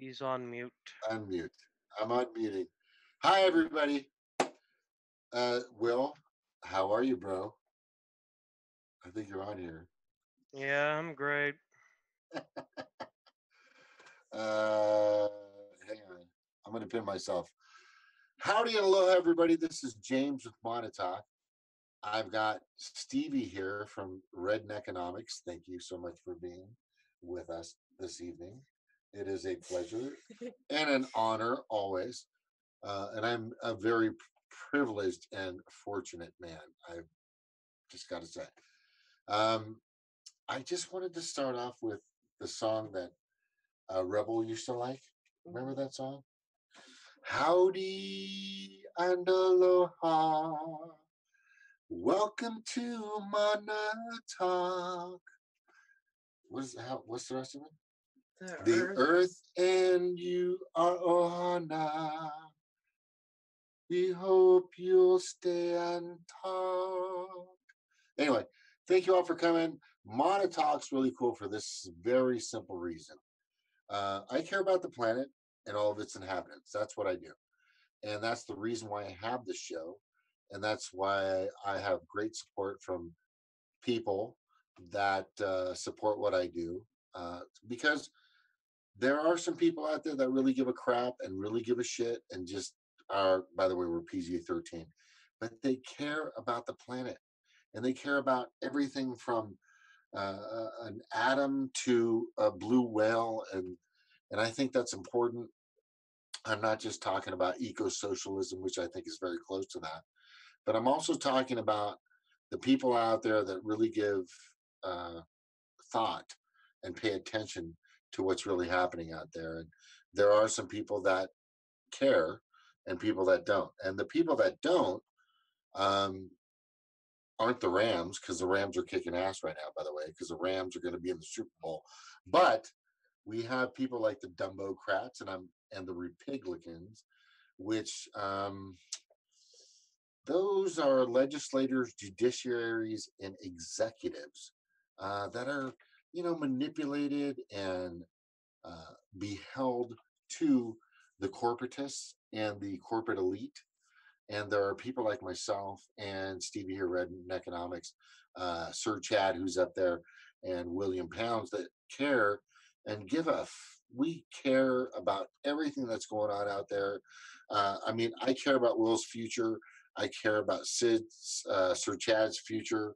He's on mute. Unmute. I'm unmuting. Hi, everybody. Will, how are you, bro? I think you're on here. Yeah, I'm great. Uh, Hang on. I'm going to pin myself. Howdy and aloha, everybody. This is James with Montauk. I've got Stevie here from Redden Economics. Thank you so much for being with us this evening. It is a pleasure and an honor always. And I'm a very privileged and fortunate man. I've just got to say. Um, I just wanted to start off with the song that Rebel used to like. Remember that song? Howdy and aloha. Welcome to Montauk. What's the rest of it? The earth and you are ohana. We hope you'll stay and talk. Anyway, thank you all for coming. Montauk's really cool for this very simple reason. I care about the planet and all of its inhabitants. That's what I do. And that's the reason why I have this show. And that's why I have great support from people that support what I do. Because there are some people out there that really give a crap and really give a shit and just are, by the way, we're PG 13, but they care about the planet and they care about everything from an atom to a blue whale. And I think that's important. I'm not just talking about eco socialism, which I think is very close to that, but I'm also talking about the people out there that really give uh, thought and pay attention to what's really happening out there. And there are some people that care and people that don't. And the people that don't um, aren't the Rams, because the Rams are kicking ass right now, by the way, because the Rams are going to be in the Super Bowl. But we have people like the Dumbocrats and the Republicans, which those are legislators, judiciaries, and executives that are, manipulated and beheld to the corporatists and the corporate elite. And there are people like myself and Stevie here, Red Economics, Sir Chad, who's up there, and William Pounds that care and give a. We care about everything that's going on out there. I mean, I care about Will's future. I care about Sir Chad's future,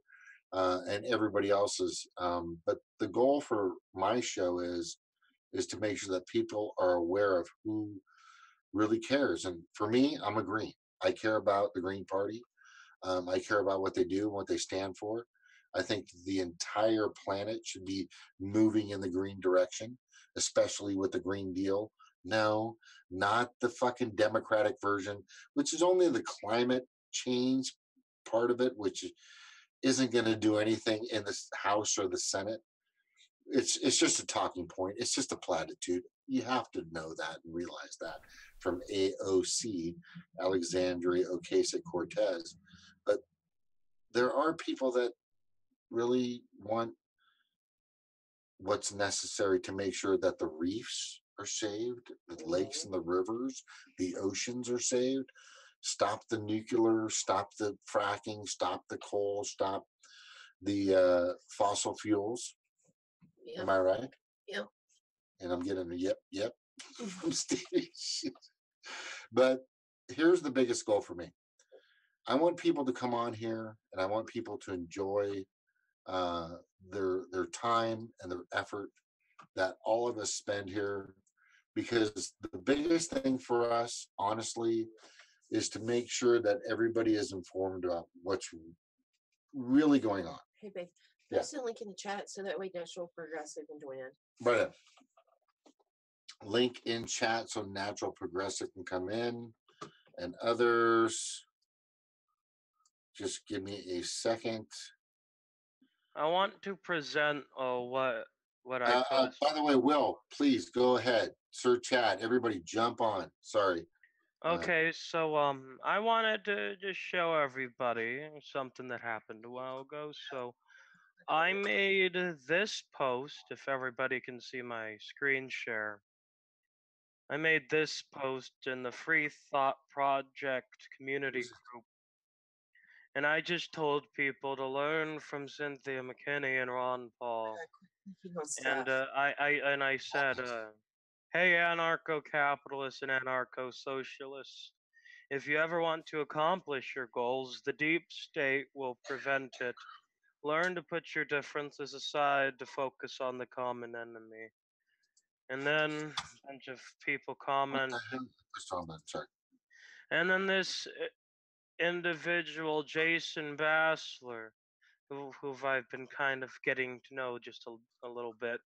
and everybody else's. But the goal for my show is to make sure that people are aware of who really cares. And for me, I'm a Green. I care about the Green Party. I care about what they do and what they stand for. I think the entire planet should be moving in the green direction, especially with the Green Deal. No, not the fucking Democratic version, which is only the climate change part of it, which isn't going to do anything in the House or the Senate. It's just a talking point. It's just a platitude. You have to know that and realize that from AOC, Alexandria Ocasio Cortez. But there are people that really want what's necessary to make sure that the reefs are saved, the lakes and the rivers, the oceans are saved. Stop the nuclear, stop the fracking, stop the coal, stop the fossil fuels. Yep. Am I right? Yep. And I'm getting a yep from Stevie. But here's the biggest goal for me. I want people to come on here and I want people to enjoy their time and their effort that all of us spend here, because the biggest thing for us, honestly, is to make sure that everybody is informed about what's really going on. Hey, babe, post a link in the chat so that way Natural Progressive can join in. Right. Link in chat so Natural Progressive can come in, and others. Just give me a second. I want to present what I posted. By the way, Will, please go ahead. Sir Chad, everybody jump on. Sorry. Okay, so I wanted to just show everybody something that happened a while ago. So I made this post, if everybody can see my screen share. I made this post in the Free Thought Project community group, and I just told people to learn from Cynthia McKinney and Ron Paul. Clicking on And stuff. I said, hey, anarcho-capitalists and anarcho-socialists, if you ever want to accomplish your goals, the deep state will prevent it. Learn to put your differences aside to focus on the common enemy. And then a bunch of people What comment. the hell is this talking about? Sorry. And then this individual, Jason Bassler, who I've been kind of getting to know just a little bit.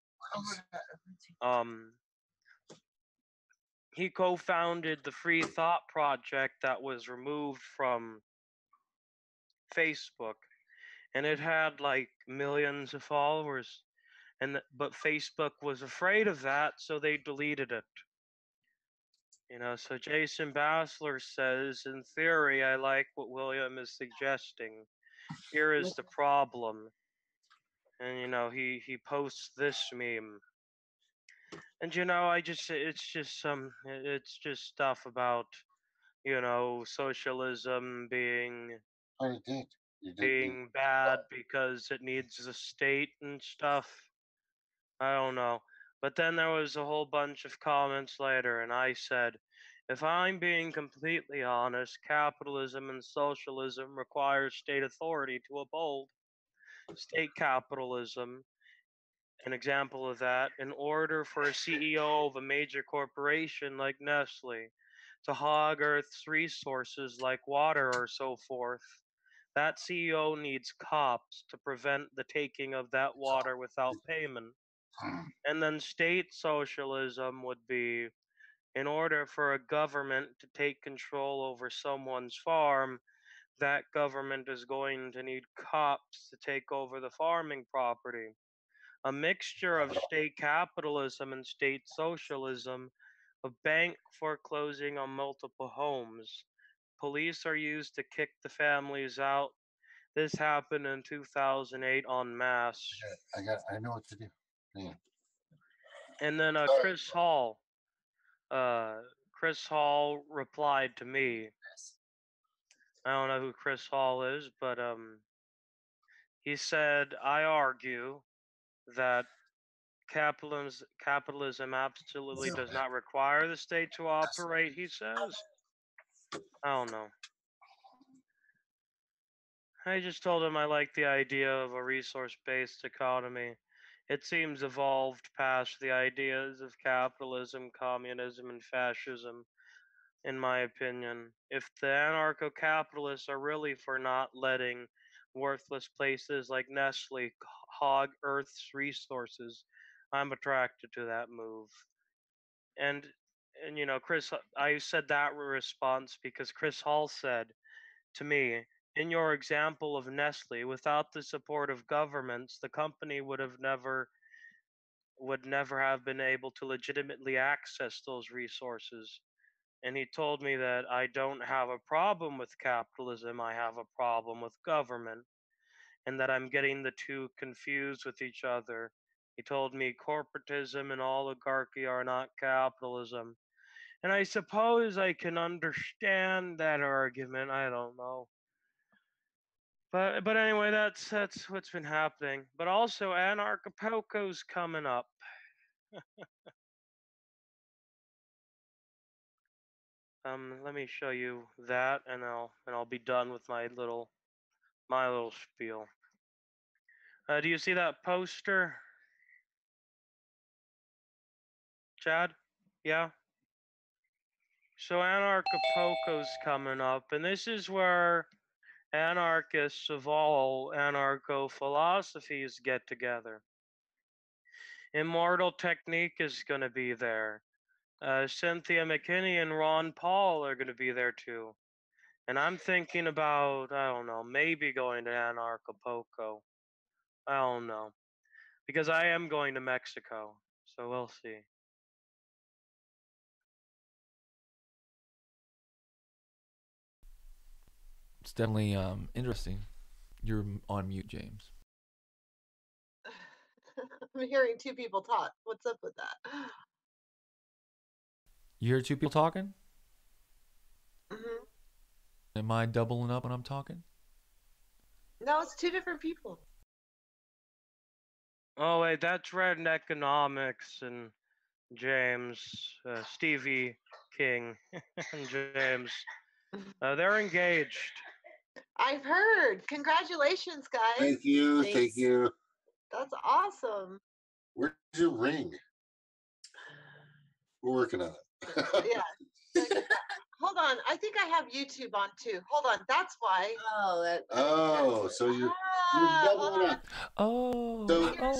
He co-founded the Free Thought Project that was removed from Facebook, and it had like millions of followers. But Facebook was afraid of that, so they deleted it. So Jason Bassler says, in theory, I like what William is suggesting. Here is the problem. And he posts this meme. And it's just stuff about socialism being Oh, you did. You did. being bad because it needs the state and stuff. I don't know. But then there was a whole bunch of comments later, and I said, if I'm being completely honest, capitalism and socialism require state authority to uphold. State capitalism, an example of that, in order for a CEO of a major corporation like Nestle to hog Earth's resources like water or so forth, that CEO needs cops to prevent the taking of that water without payment. And then state socialism would be, in order for a government to take control over someone's farm, that government is going to need cops to take over the farming property. A mixture of state capitalism and state socialism, a bank foreclosing on multiple homes. Police are used to kick the families out. This happened in 2008 en masse. I know what to do. Yeah. And then Chris Hall replied to me. I don't know who Chris Hall is, but he said, I argue that capitalism absolutely does not require the state to operate, he says. I don't know. I just told him I like the idea of a resource-based economy. It seems evolved past the ideas of capitalism, communism, and fascism, in my opinion. If the anarcho-capitalists are really for not letting worthless places like Nestle hog Earth's resources, I'm attracted to that move. And Chris, I said that response because Chris Hall said to me, in your example of Nestle, without the support of governments, the company would never have been able to legitimately access those resources. And he told me that I don't have a problem with capitalism, I have a problem with government, and that I'm getting the two confused with each other. He told me corporatism and oligarchy are not capitalism. And I suppose I can understand that argument. I don't know. But anyway, that's what's been happening. But also Anarchapulco's coming up. Let me show you that, and I'll be done with my little spiel. Do you see that poster, Chad? Yeah. So Anarchapulco's coming up, and this is where anarchists of all anarcho philosophies get together. Immortal Technique is going to be there. Cynthia McKinney and Ron Paul are going to be there too. And I'm thinking about, I don't know, maybe going to Anarchapulco. I don't know. Because I am going to Mexico. So we'll see. It's definitely interesting. You're on mute, James. I'm hearing two people talk. What's up with that? You hear two people talking? Hmm. Am I doubling up when I'm talking? No, it's two different people. Oh wait, that's Red Economics and James, Stevie King, and James. They're engaged. I've heard. Congratulations, guys. Thank you. Thank Thanks. you. That's awesome. Where's your ring? We're working on it. Yeah. Hold on. I think I have YouTube on too. Hold on. That's why. Oh, Oh, that's so you're Ah, hold doubling on. up. Oh.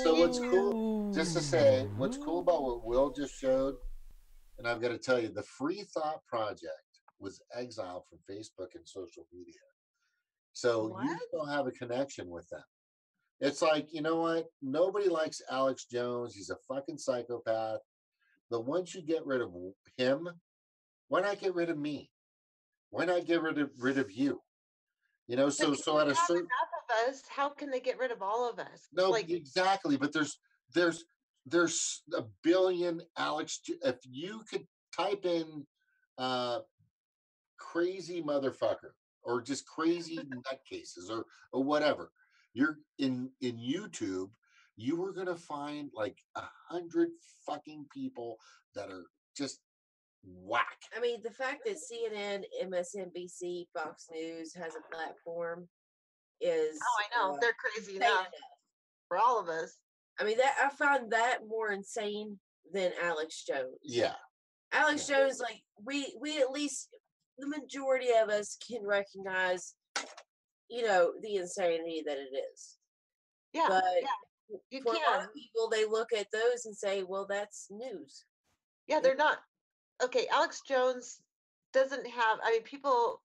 So what's cool, just to say, what's cool about what Will just showed, and I've got to tell you, the Free Thought Project was exiled from Facebook and social media. So you What? still have a connection with them. It's like, you know what? Nobody likes Alex Jones. He's a fucking psychopath. But once you get rid of him, why not get rid of me? Why not get rid of you? You know, But so if so they at a have certain enough of us, how can they get rid of all of us? no, Like, exactly. But there's a billion Alex. If you could type in crazy motherfucker or just crazy nutcases or whatever, you're in YouTube, you were gonna find like 100 fucking people that are just whack. I mean, the fact that CNN, MSNBC, Fox News has a platform is oh, I know. They're crazy insane enough enough. for all of us. I mean, that I find that more insane than Alex Jones. Yeah. Alex Jones, like we at least the majority of us can recognize, you know, the insanity that it is. Yeah. But yeah. You for a lot can. of people, they look at those and say, "Well, that's news." Yeah, they're not. Okay, Alex Jones doesn't have, I mean, people,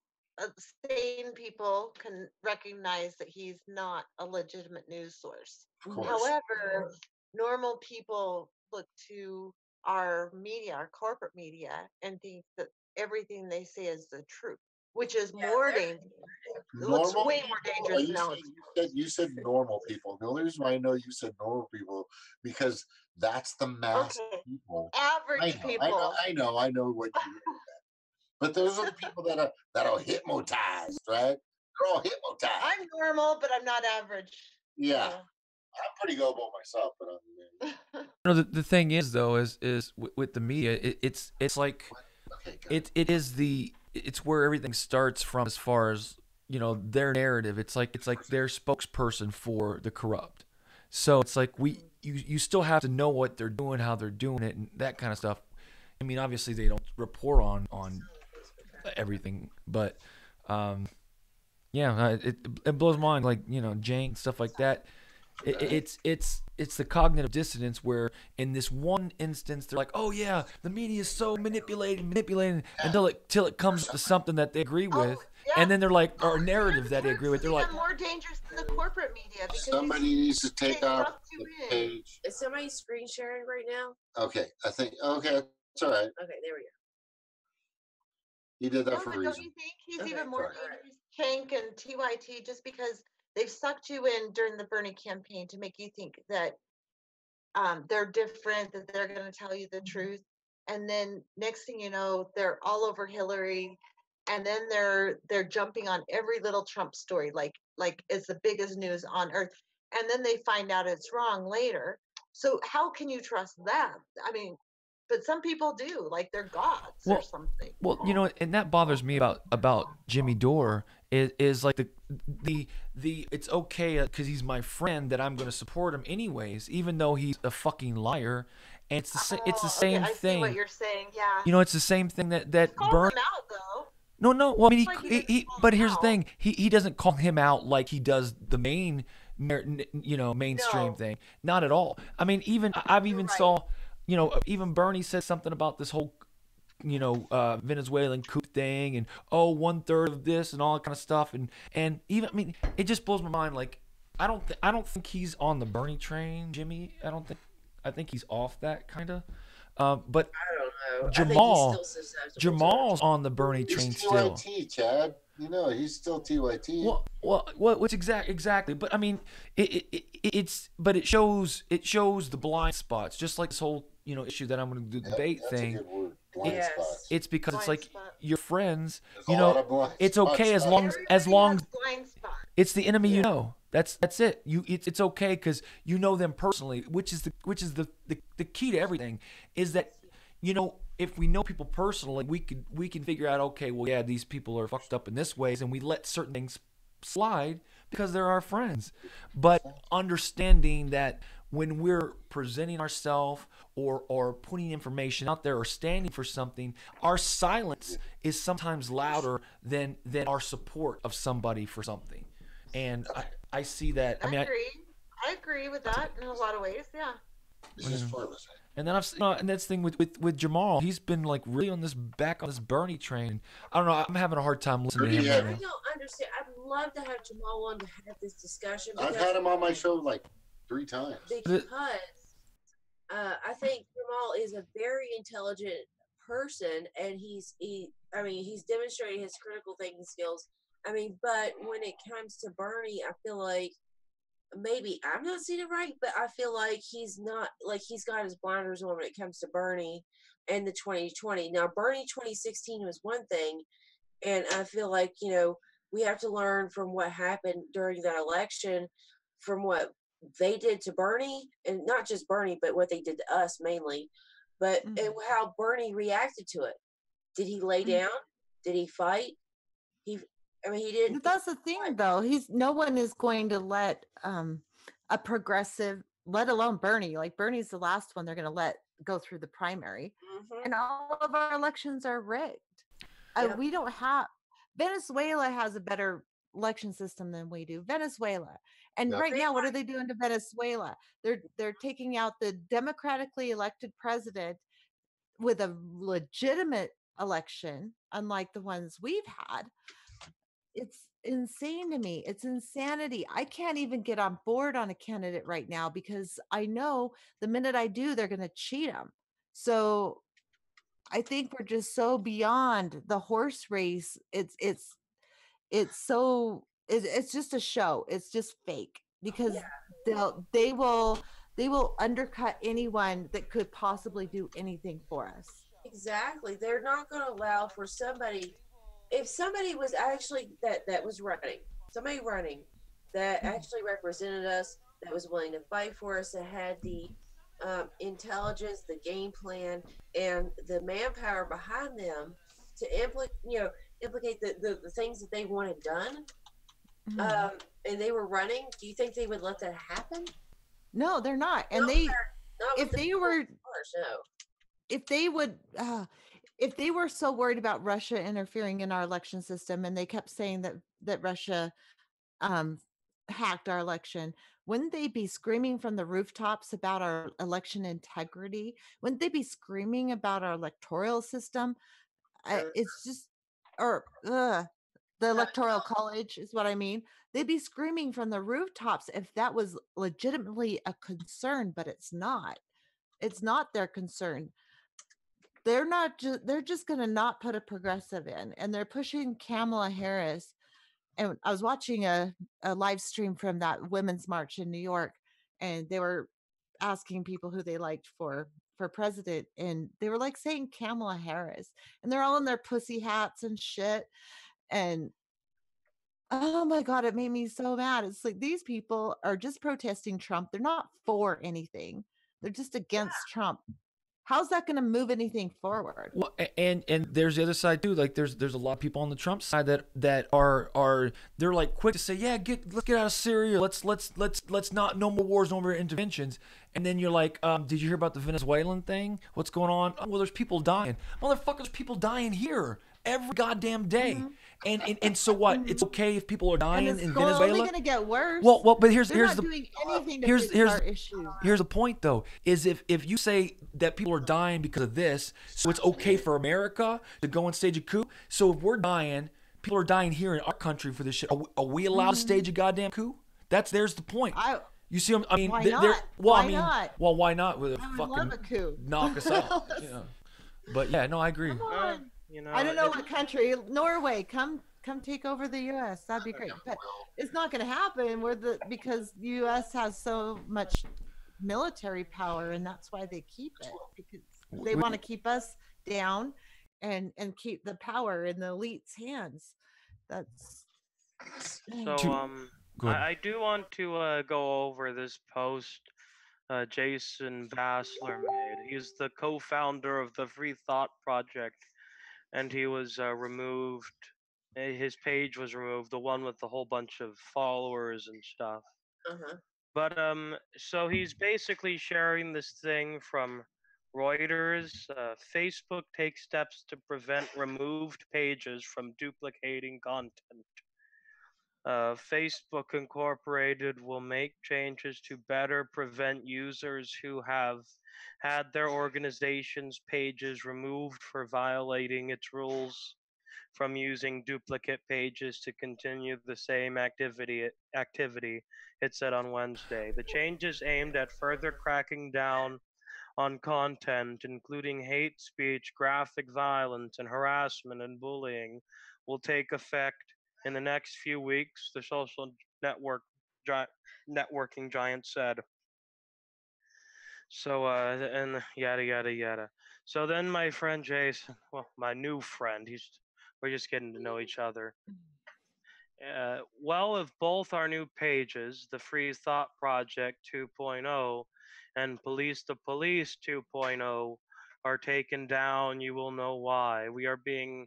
sane people can recognize that he's not a legitimate news source. Of course. However, normal people look to our media, our corporate media, and think that everything they say is the truth, which is more dangerous. Looks Normal way more people? dangerous You than Alex. you said normal people. The only reason why I know you said normal people because that's the mass Okay, people. average people. I know what you mean. But those are the people that are hypnotized, right? They're all hypnotized. I'm normal, but I'm not average. Yeah. so. I'm pretty gullible myself, but I'm You know, the thing is though is with the media, it's like okay. Good. it's where everything starts from as far as, you know, their narrative. It's like their spokesperson for the corrupt. So it's like you still have to know what they're doing, how they're doing it, and that kind of stuff. I mean, obviously they don't report on everything, but yeah, it blows my mind. Like, you know, Jank, stuff like that. It's the cognitive dissonance where in this one instance they're like, oh yeah, the media is so manipulating until it comes to something that they agree with, and then they're like, or a narrative that they agree with. They're like, more dangerous than the corporate media because Somebody needs to take they off suck you the in. page. Is somebody screen sharing right now? Okay, I think it's all right. Okay, there we go. He did that No, for but a don't reason. you think he's Okay, even more sorry. dangerous, Shank and TYT, just because they've sucked you in during the Bernie campaign to make you think that they're different, that they're going to tell you the truth, and then next thing you know, they're all over Hillary, and then they're jumping on every little Trump story, like it's the biggest news on earth, and then they find out it's wrong later. So how can you trust them? I mean, but some people do, like they're gods or something. well, you know, and that bothers me about Jimmy Dore is like the it's okay because he's my friend that I'm going to support him anyways, even though he's a fucking liar. And it's the same I thing. see what you're saying, yeah. You know, it's the same thing that Call Bernie. them out though. No. Well, I mean, Like he doesn't call but him here's the out. thing: he doesn't call him out like he does the mainstream No. thing. Not at all. I mean, I've even right. saw, you know, even Bernie said something about this whole, you know, Venezuelan coup thing, and 1/3 of this and all that kind of stuff, and even, I mean, it just blows my mind. Like, I don't think he's on the Bernie train, Jimmy. I think he's off that kind of. But I don't know. Jamal- I think he's still susceptible to it. Jamal's on the Bernie train He's still. TYT, Chad. You know, he's still TYT. What's exactly? But I mean, it shows the blind spots, just like this whole, you know, issue that I'm going to do the debate that's a thing. good word. blind Yes. spots. It's because it's Blind like spot. your friends, There's you a lot know, of blind it's spots, okay as guys. long as Everybody long has blind spots. it's the enemy you Yeah. know. That's it. It's okay because you know them personally, which is the key to everything. Is that, you know, if we know people personally, we can figure out, okay, well, yeah, these people are fucked up in this ways, and we let certain things slide because they're our friends. But understanding that when we're presenting ourselves or putting information out there or standing for something, our silence is sometimes louder than our support of somebody for something. And I see that. I mean, I agree with that in a lot of ways. Yeah. It's just part of us. and then and that's the thing with Jamal. He's been like really on this Bernie train. I don't know. I'm having a hard time listening to him Yeah. right I now. don't understand. I'd love to have Jamal on to have this discussion. I've because- had him on my show like 3 times. because I think Jamal is a very intelligent person, and he's demonstrated his critical thinking skills. I mean, but when it comes to Bernie, I feel like maybe I'm not seeing it right, but I feel like he's not, like, he's got his blinders on when it comes to Bernie and the 2020. Now, Bernie 2016 was one thing, and I feel like, you know, we have to learn from what happened during that election, from what they did to Bernie, and not just Bernie, but what they did to us mainly, but and how Bernie reacted to it. Did he lay down? Did he fight? He didn't. But that's the thing, though. No one is going to let a progressive, let alone Bernie. Like, Bernie's the last one they're going to let go through the primary, Mhm. and all of our elections are rigged. Yep. We don't have. Venezuela has a better election system than we do. Venezuela, and Yep. right now, what are they doing to Venezuela? They're taking out the democratically elected president with a legitimate election, unlike the ones we've had. It's insane to me. It's insanity. I can't even get on board on a candidate right now because I know the minute I do, they're going to cheat them. So I think we're just so beyond the horse race. It's just a show. It's just fake because they will undercut anyone that could possibly do anything for us. Exactly. They're not going to allow for somebody. If somebody was actually that was running, somebody running that actually represented us, that was willing to fight for us, that had the intelligence, the game plan, and the manpower behind them to implicate the things that they wanted done, and they were running, do you think they would let that happen? No, they're not. And No, they, they're not if with the they were, force, no. if they would, if they were so worried about Russia interfering in our election system, and they kept saying that Russia hacked our election, wouldn't they be screaming from the rooftops about our election integrity? Wouldn't they be screaming about our electoral system? It's just, the electoral college is what I mean. They'd be screaming from the rooftops if that was legitimately a concern, but it's not. It's not their concern. They're just going to not put a progressive in, and they're pushing Kamala Harris. And I was watching a live stream from that women's march in New York, and they were asking people who they liked for president, and they were like saying Kamala Harris, and they're all in their pussy hats and shit. And oh my God, it made me so mad. It's like, these people are just protesting Trump. They're not for anything. They're just against Trump. How's that going to move anything forward? Well, and there's the other side too. Like there's a lot of people on the Trump side that are they're like quick to say, yeah, let's get out of Syria. Let's not, no more wars, no more interventions. And then you're like, did you hear about the Venezuelan thing? What's going on? Oh, well, there's people dying. Motherfuckers, people dying here every goddamn day. And so what? It's okay if people are dying and it's in only Venezuela. going to get worse. Well, but here's They're not the doing anything to here's fix our issues. here's the point though, is if you say that people are dying because of this, so it's okay for America to go and stage a coup. So if we're dying, people are dying here in our country for this shit. Are we allowed to stage a goddamn coup? There's the point. You see, I mean, Why they're- not? well, Why I mean, not? well, why not? With a I would fucking love a coup. knock us out. Yeah. But yeah, no, I agree. Come on. You know, I don't know it- what country. Norway, come take over the U.S. That'd be great. But it's not going to happen. Because the U.S. has so much military power, and that's why they keep it, because they want to keep us down and keep the power in the elite's hands. That's So Go ahead. I do want to go over this post Jason Vassler made. He's the co-founder of the Free Thought Project, and he was removed. His page was removed, the one with the whole bunch of followers and stuff. Uh-huh. But so he's basically sharing this thing from Reuters. Facebook takes steps to prevent removed pages from duplicating content. Facebook Incorporated will make changes to better prevent users who have had their organization's pages removed for violating its rules from using duplicate pages to continue the same activity, it said on Wednesday. The changes aimed at further cracking down on content, including hate speech, graphic violence, and harassment and bullying, will take effect in the next few weeks, the social networking giant said. So, and yada, yada, yada. So then my friend Jason, well, my new friend, we're just getting to know each other. Well, if both our new pages, the Free Thought Project 2.0 and Police the Police 2.0, are taken down, you will know why. We are being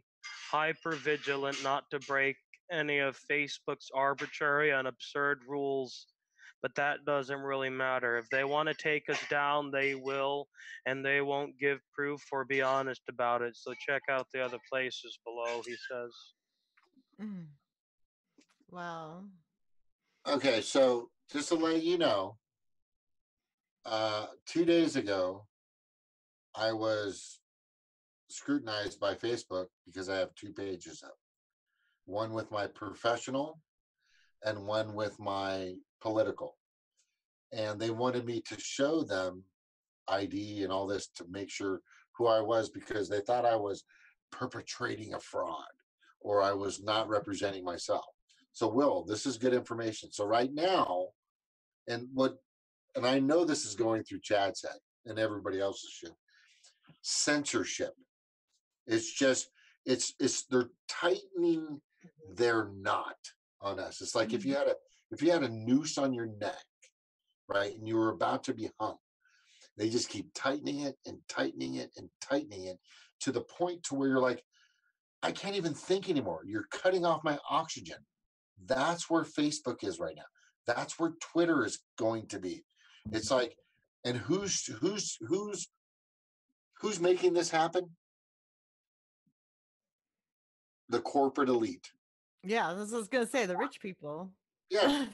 hyper vigilant not to break any of Facebook's arbitrary and absurd rules, but that doesn't really matter. If they want to take us down, they will, and they won't give proof or be honest about it. So check out the other places below, he says. well. Okay, so just to let you know, 2 days ago, I was scrutinized by Facebook because I have 2 pages up. One with my professional and one with my political. And they wanted me to show them ID and all this to make sure who I was, because they thought I was perpetrating a fraud or I was not representing myself. So, Will, this is good information. So right now, and I know this is going through Chad's head and everybody else's shit, censorship. It's just, they're tightening their knot on us. It's like if you had a noose on your neck, right, and you were about to be hung, they just keep tightening it and tightening it and tightening it to the point to where you're like, I can't even think anymore. You're cutting off my oxygen. That's where Facebook is right now. That's where Twitter is going to be. It's like, and who's making this happen? The corporate elite. Yeah, this was gonna say the rich people. Yeah.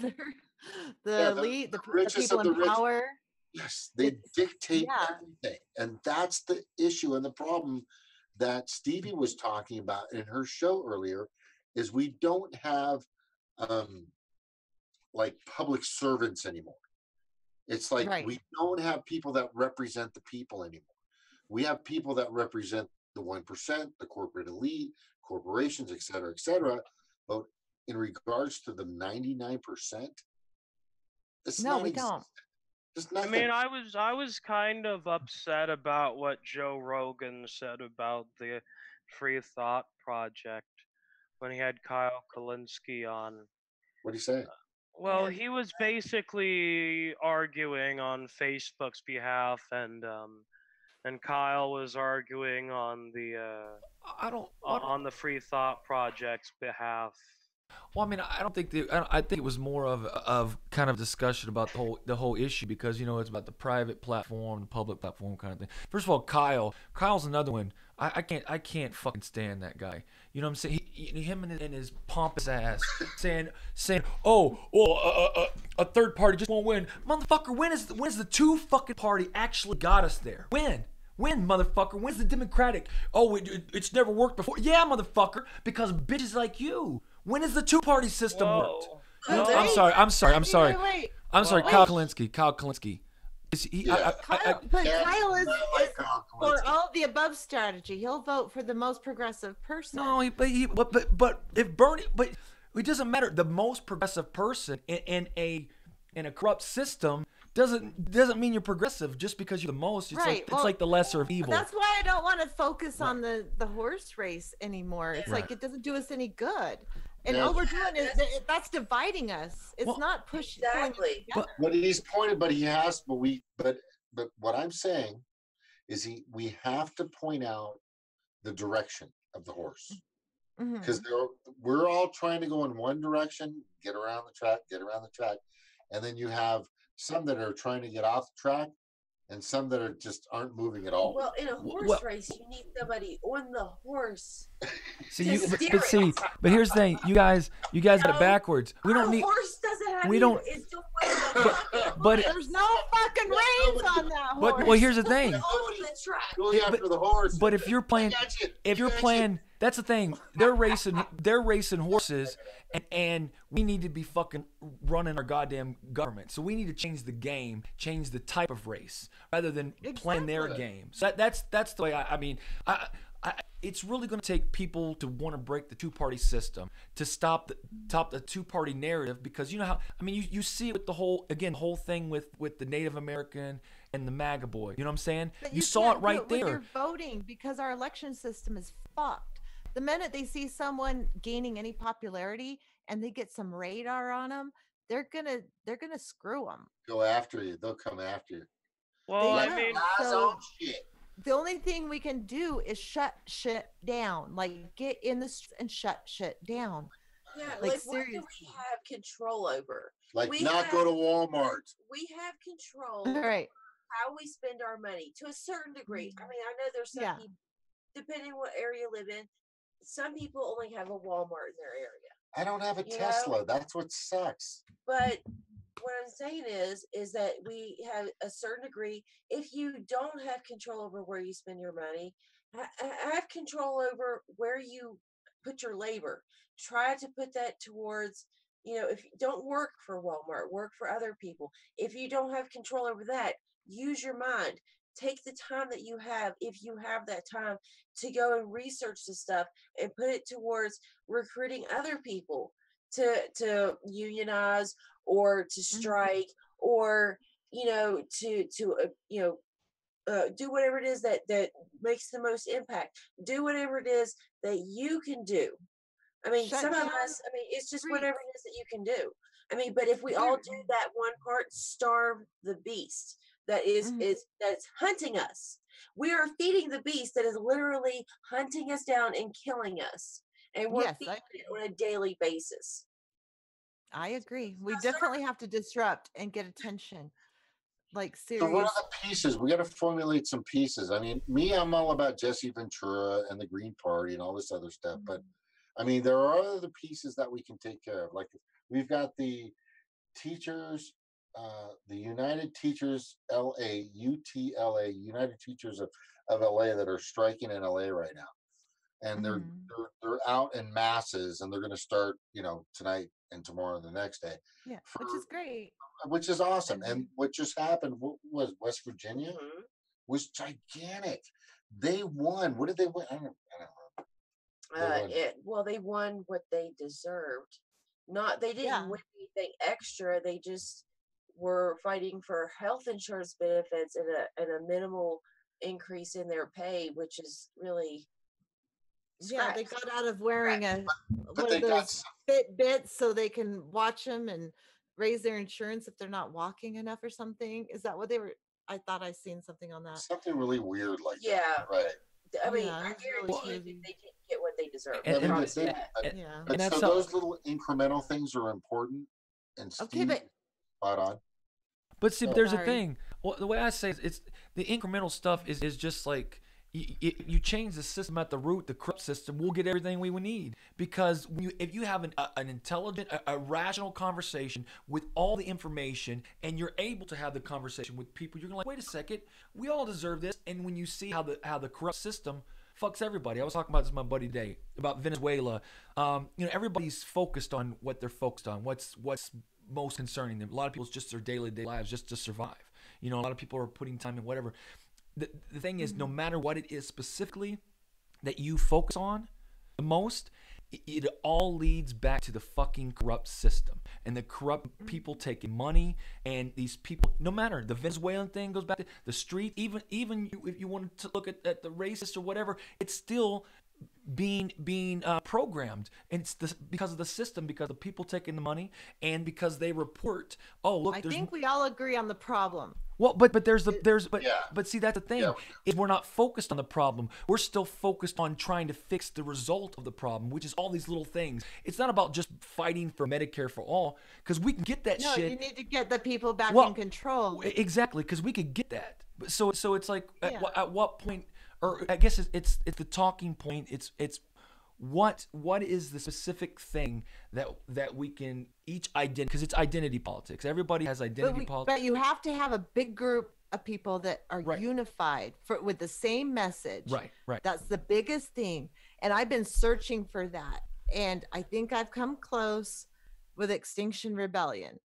the elite, the people in power. Yes, they dictate everything. And that's the issue and the problem that Stevie was talking about in her show earlier, is we don't have like public servants anymore. It's like we don't have people that represent the people anymore. We have people that represent the 1%, the corporate elite, corporations, et cetera, but in regards to the 99%, it's no, we don't. I mean, I was kind of upset about what Joe Rogan said about the Free Thought Project when he had Kyle Kulinski on. What did he say? Well, he was basically arguing on Facebook's behalf, and Kyle was arguing on the on the Free Thought Project's behalf. Well, I mean, I don't think I think it was more of kind of discussion about the whole issue, because it's about the private platform, the public platform kind of thing. First of all, Kyle's another one. I can't fucking stand that guy. You know what I'm saying? Him and his pompous ass saying, oh, well, a third party just won't win, motherfucker. When is the two fucking party actually got us there? When, motherfucker? When's the Democratic? Oh, it's never worked before. Yeah, motherfucker, because bitches like you. When has the two-party system worked? No, I'm sorry. Wait. I'm sorry. Kyle Kulinski. Kyle is for all the above strategy. He'll vote for the most progressive person. No, but if Bernie, it doesn't matter. The most progressive person in a corrupt system doesn't mean you're progressive just because you're the most. It's Right, like well, it's like the lesser of evil. That's why I don't want to focus on the horse race anymore. It's Right. like it doesn't do us any good. And Yeah. all we're doing is that's dividing us. It's Well, not pushing. Exactly. But he's pointed, but he has, but what I'm saying is we have to point out the direction of the horse. Mhm. Because we're all trying to go in one direction, get around the track, and then you have some that are trying to get off the track, and some that are just aren't moving at all. Well, in a horse Well- race, you need somebody on the horse. See, to you, steer but see, it. but here's the thing, you guys got it backwards. We don't A need, horse doesn't have we either. don't- It's the way but There's no fucking reins on that horse. but well, here's the thing. on the track. Go after the horse. But if you're playing, got you. if you're Got you. playing, that's the thing. They're racing horses, and we need to be fucking running our goddamn government. So we need to change the game, change the type of race, rather than playing their Exactly. game. So that's the way. I mean, it's really going to take people to want to break the two-party system, to stop the two-party narrative, because you know how, I mean, you see it with the whole thing with the Native American and the MAGA boy. You know what I'm saying? But You saw can't it do right when there. you're voting, because our election system is fucked. The minute they see someone gaining any popularity and they get some radar on them, they're gonna screw them. Go after you. They'll come after you. Well, They I will. mean, Eyes So- on shit. The only thing we can do is shut shit down. Like get in the streets and shut shit down. Yeah, Like, like what do seriously. we have control over? Like We not go have- to Walmart. We have control All right. how we spend our money to a certain degree. I mean, I know there's some Yeah. people, depending what area you live in, some people only have a Walmart in their area. I don't have a You know? Tesla. That's what sucks. But what I'm saying is that we have a certain degree. If you don't have control over where you spend your money, have control over where you put your labor. Try to put that towards, if you don't work for Walmart, work for other people. If you don't have control over that, use your mind. Take the time that you have, if you have that time, to go and research the stuff and put it towards recruiting other people to unionize or to strike or do whatever it is that makes the most impact. Do whatever it is that you can do. I mean, Shut some of down us, I mean, it's just streets. whatever it is that you can do. I mean, but if we all do that one part, starve the beast that is that's hunting us. We are feeding the beast that is literally hunting us down and killing us. And we're Yes, feeding it on a daily basis. I agree. We Yes, sir. definitely have to disrupt and get attention. Like So what serious. are the pieces? We got to formulate some pieces. I mean, I'm all about Jesse Ventura and the Green Party and all this other stuff. But I mean, there are other pieces that we can take care of. Like we've got the teachers, the United Teachers LA, UTLA, United Teachers of LA that are striking in LA right now. And they're out in masses, and they're going to start, tonight and tomorrow and the next day, Yeah, which is great. which is awesome. And what just happened was West Virginia Mhm. was gigantic. They won. What did they win? I don't know. They won. They won what they deserved. They didn't Yeah. win anything extra. They just were fighting for health insurance benefits and a minimal increase in their pay, which is really Yeah, they scraps. got out of wearing But one they of got those Fitbits so they can watch them and raise their insurance if they're not walking enough or something. Is that what they were? I thought I seen something on that. something really weird like Yeah. that. Right. I mean, Yeah, I it's really guarantee you crazy. that they didn't get what they deserve. And- I and promise you they- that. Yeah. But that's so all- those little incremental things are important. And Okay, Steve, but spot on. But see, Oh. there's a Sorry. thing. Well, the way I say it, it's the incremental stuff is just like you change the system at the root, the corrupt system, we'll get everything we would need. Because if you have an intelligent, a rational conversation with all the information, and you're able to have the conversation with people, you're like, wait a second, we all deserve this. And when you see how the corrupt system fucks everybody. I was talking about this with my buddy today about Venezuela. Everybody's focused on what they're focused on. What's most concerning them. A lot of people, it's just their daily lives just to survive. A lot of people are putting time in whatever. The thing is, no matter what it is specifically that you focus on the most, it all leads back to the fucking corrupt system and the corrupt people taking money, and these people, no matter the Venezuelan thing goes back to the street, even if you wanted to look at the racist or whatever, it's still being programmed, and it's because of the system, because of people taking the money, and because they report, oh look, I think we all agree on the problem. well, but Yeah. but see, that's the thing, Yeah. is we're not focused on the problem. We're still focused on trying to fix the result of the problem, which is all these little things. It's not about just fighting for Medicare for all, because we can get that No, shit. you need to get the people back Well, in control. Exactly, because we could get that. So it's like, Yeah. at what point, or I guess it's the talking point. It's what is the specific thing that we can each identity, because it's identity politics. Everybody has identity politics. But you have to have a big group of people that are Right. unified with the same message. Right. That's the biggest thing. And I've been searching for that. And I think I've come close with Extinction Rebellion.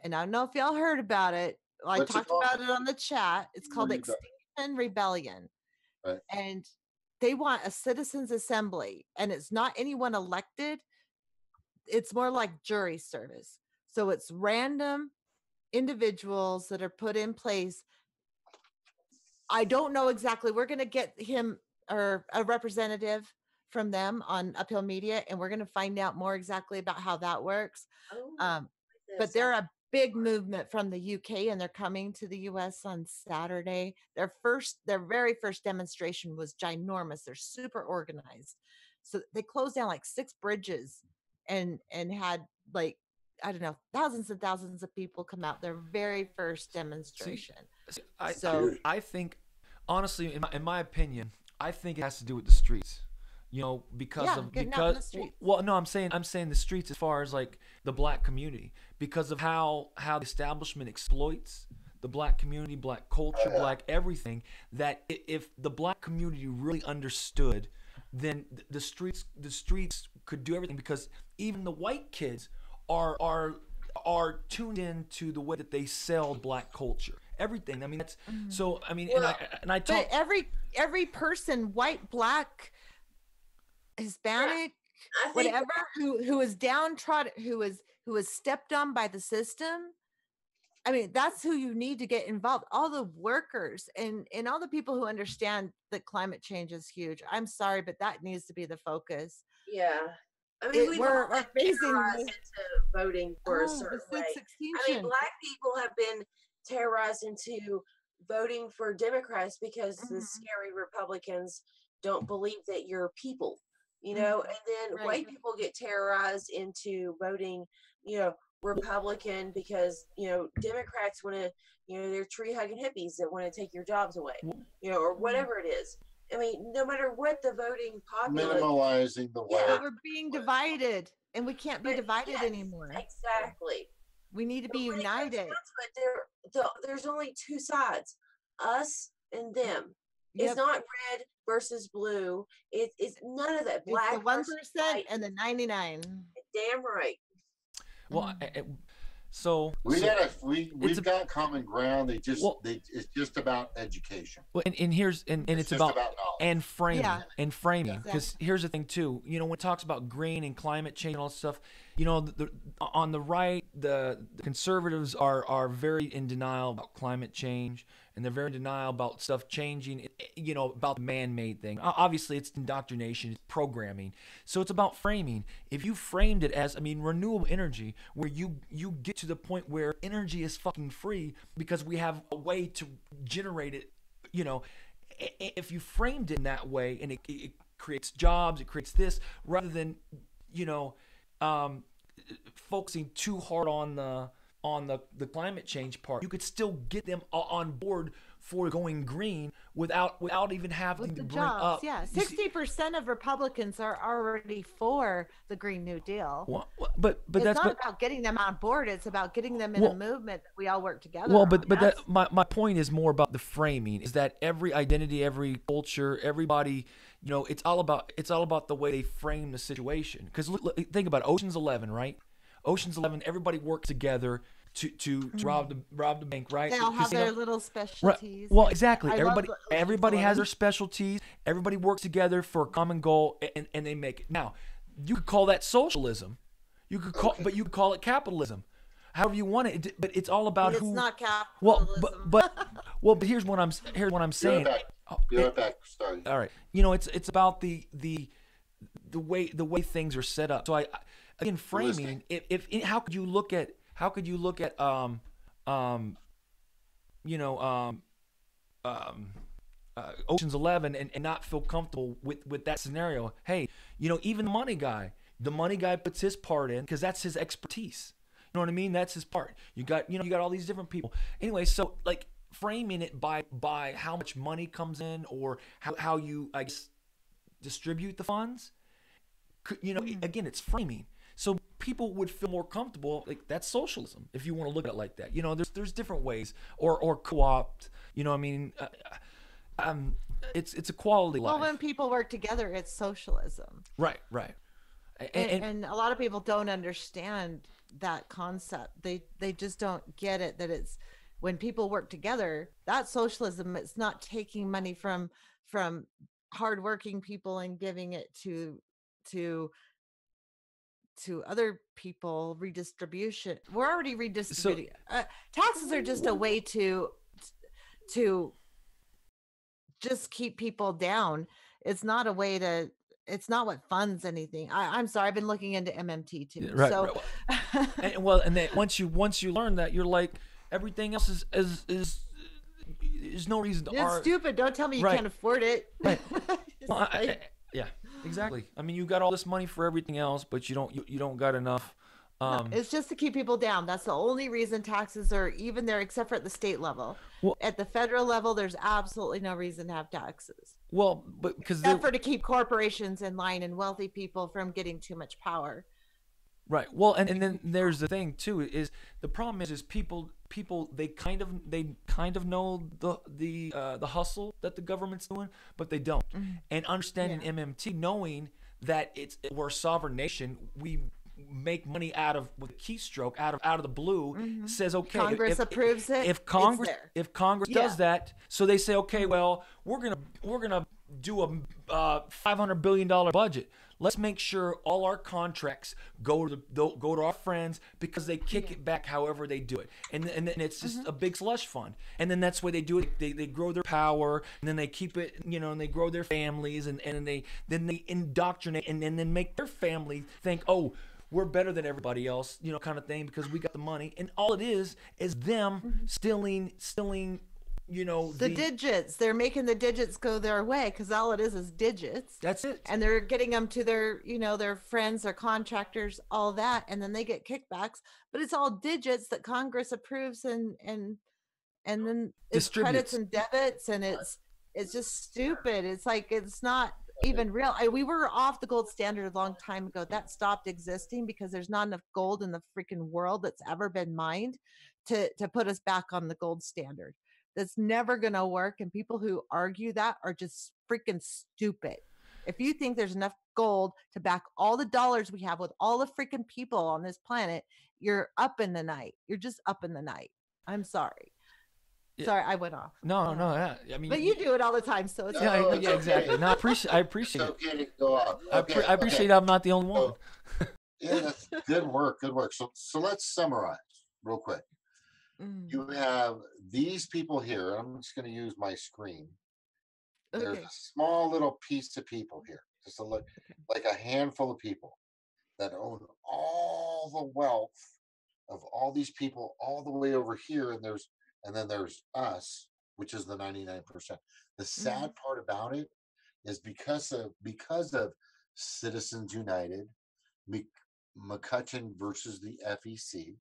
And I don't know if y'all heard about it. Well, I What's it talked called? about it on the chat. It's called Rebel- Extinction Rebellion. Right. And they want a citizens assembly. And it's not anyone elected. It's more like jury service. So it's random individuals that are put in place. I don't know exactly. We're going to get him or a representative from them on Uphill Media, and we're going to find out more exactly about how that works. Oh, But they're a big movement from the UK, and they're coming to the US on Saturday. Their very first demonstration was ginormous. They're super organized. So they closed down like 6 bridges and had like, I don't know, thousands and thousands of people come out their very first demonstration. See, So- I think, honestly, in my opinion, I think it has to do with the streets. You know, Yeah, getting out in the streets. well, no, I'm saying the streets as far as like the black community, because of how the establishment exploits the black community, black culture, black everything. That if the black community really understood, then the streets could do everything, because even the white kids are tuned into the way that they sell black culture, everything. I mean, that's so. I mean, and I told. But every person, white, black, Hispanic, I think whatever, who is downtrodden, who is stepped on by the system. I mean, that's who you need to get involved. All the workers and all the people who understand that climate change is huge. I'm sorry, but that needs to be the focus. Yeah. I mean, We're been facing terrorized this- into voting for a Oh, certain the way. sixth I mean, extinction. black people have been terrorized into voting for Democrats because the Mhm. scary Republicans don't believe that you're people, you know, and then Right. white people get terrorized into voting, you know, Republican because, you know, Democrats want to, you know, they're tree hugging hippies that want to take your jobs away, you know, or whatever it is. I mean, no matter what the voting populace. Minimalizing the Yeah. But white. we're being divided, and we can't be But divided yes, anymore. Exactly. We need to But be when it comes united. down to it, there's only 2 sides, us and them. Yep. It's not red versus blue. It's none of that. It's Black the versus 1% white. and the 99. Damn right. Well, so We've it's a- got common ground. Well- It's just about education. well, and here's and it's just about knowledge. and framing Yeah. because here's the thing too, you know, when it talks about green and climate change and all this stuff, you know, on the right, the conservatives are very in denial about climate change, and they're very in denial about stuff changing, you know, about the man-made thing. Obviously it's indoctrination, it's programming, so it's about framing. If you framed it as, I mean, renewable energy, where you get to the point where energy is fucking free because we have a way to generate it, you know, if you framed it in that way, and it creates jobs, it creates this, rather than, you know, focusing too hard on the climate change part, you could still get them on board for going green without even having With to the bring jobs, up. yeah. you see- 60% of Republicans are already for the Green New Deal. but It's that's not about getting them on board. It's about getting them in Well- a movement that we all work together. Well, on. but That's- that my point is more about the framing. Is that every identity, every culture, everybody, you know, it's all about the way they frame the situation. Because think about it, Ocean's 11, right? Ocean's 11, everybody worked together to rob the bank, right? they all have Casino. their little Right. specialties. Well, exactly. I love Everybody the Ocean's everybody has 11. their specialties. Everybody works together for a common goal, and they make it. Now, you could call that socialism. You could call, Okay. but you could call it capitalism, however you want it. But it's all about It's who. not Well, capitalism. but here's what I'm saying. back. Oh, Be right back. Sorry. all right, it's about the way things are set up. So again, framing. If how could you look at Ocean's 11 and not feel comfortable with that scenario? Hey, even the money guy puts his part in because that's his expertise. You know what I mean? That's his part. You got all these different people. Anyway, so like framing it by how much money comes in or how you, I guess, distribute the funds. Again, it's framing. So people would feel more comfortable. Like that's socialism, if you want to look at it like that. There's different ways, or co-opt. It's a quality life. Well, when people work together, it's socialism. Right. And a lot of people don't understand that concept. They just don't get it, that it's when people work together, that's socialism. It's not taking money from hardworking people and giving it to other people. Redistribution. We're already redistributing. Taxes are just a way to just keep people down. It's not a way to. It's not what funds anything. I'm sorry. I've been looking into MMT too. Right. So, And then once you learn that, you're like everything else is there's no reason to it's argue. stupid. Don't tell me you Right. can't afford it. Right. It's Well, like- yeah, exactly. I mean, you got all this money for everything else, but you don't got enough. No, it's just to keep people down. That's the only reason taxes are even there, except for at the state level. Well- At the federal level, there's absolutely no reason to have taxes, Well, but because except for to keep corporations in line and wealthy people from getting too much power. right. Well, and then there's the thing too is the problem is people they kind of know the hustle that the government's doing, but they don't. And understanding Yeah. MMT, knowing that we're a sovereign nation, we make money out of with a keystroke out of the blue, says okay, Congress approves it, if it's Congress there. does Yeah. that, so they say okay, well we're gonna do a $500 billion budget. Let's make sure all our contracts go to our friends because they kick it back however they do it, and then it's just a big slush fund, and then that's why they do it. They grow their power, and then they keep it, and they grow their families, and they indoctrinate, and then make their family think, oh, we're better than everybody else, kind of thing, because we got the money, and all it is them stealing. The digits. They're making the digits go their way because all it is digits. That's it. And they're getting them to their, their friends, their contractors, all that, and then they get kickbacks. But it's all digits that Congress approves and then it's credits Distributes. and debits, and it's just stupid. It's like it's not even real. We were off the gold standard a long time ago. That stopped existing because there's not enough gold in the freaking world that's ever been mined to put us back on the gold standard. That's never going to work. And people who argue that are just freaking stupid. If you think there's enough gold to back all the dollars we have with all the freaking people on this planet, you're up in the night. You're just up in the night. I'm sorry. Yeah. Sorry, I went off. No, yeah. I mean, But you do it all the time, so it's No, yeah, it's yeah, exactly. okay. No, I appreciate It's it. okay to go off. I Okay, appreciate okay. I'm not the only one. Yeah, that's good work. Good work. So let's summarize real quick. Mm, You have these people here. I'm just going to use my screen. There's okay. a small little piece of people here, just like a handful of people that own all the wealth of all these people all the way over here, and then there's us, which is the 99%. The sad part about it is because of Citizens United, McCutcheon versus the FEC,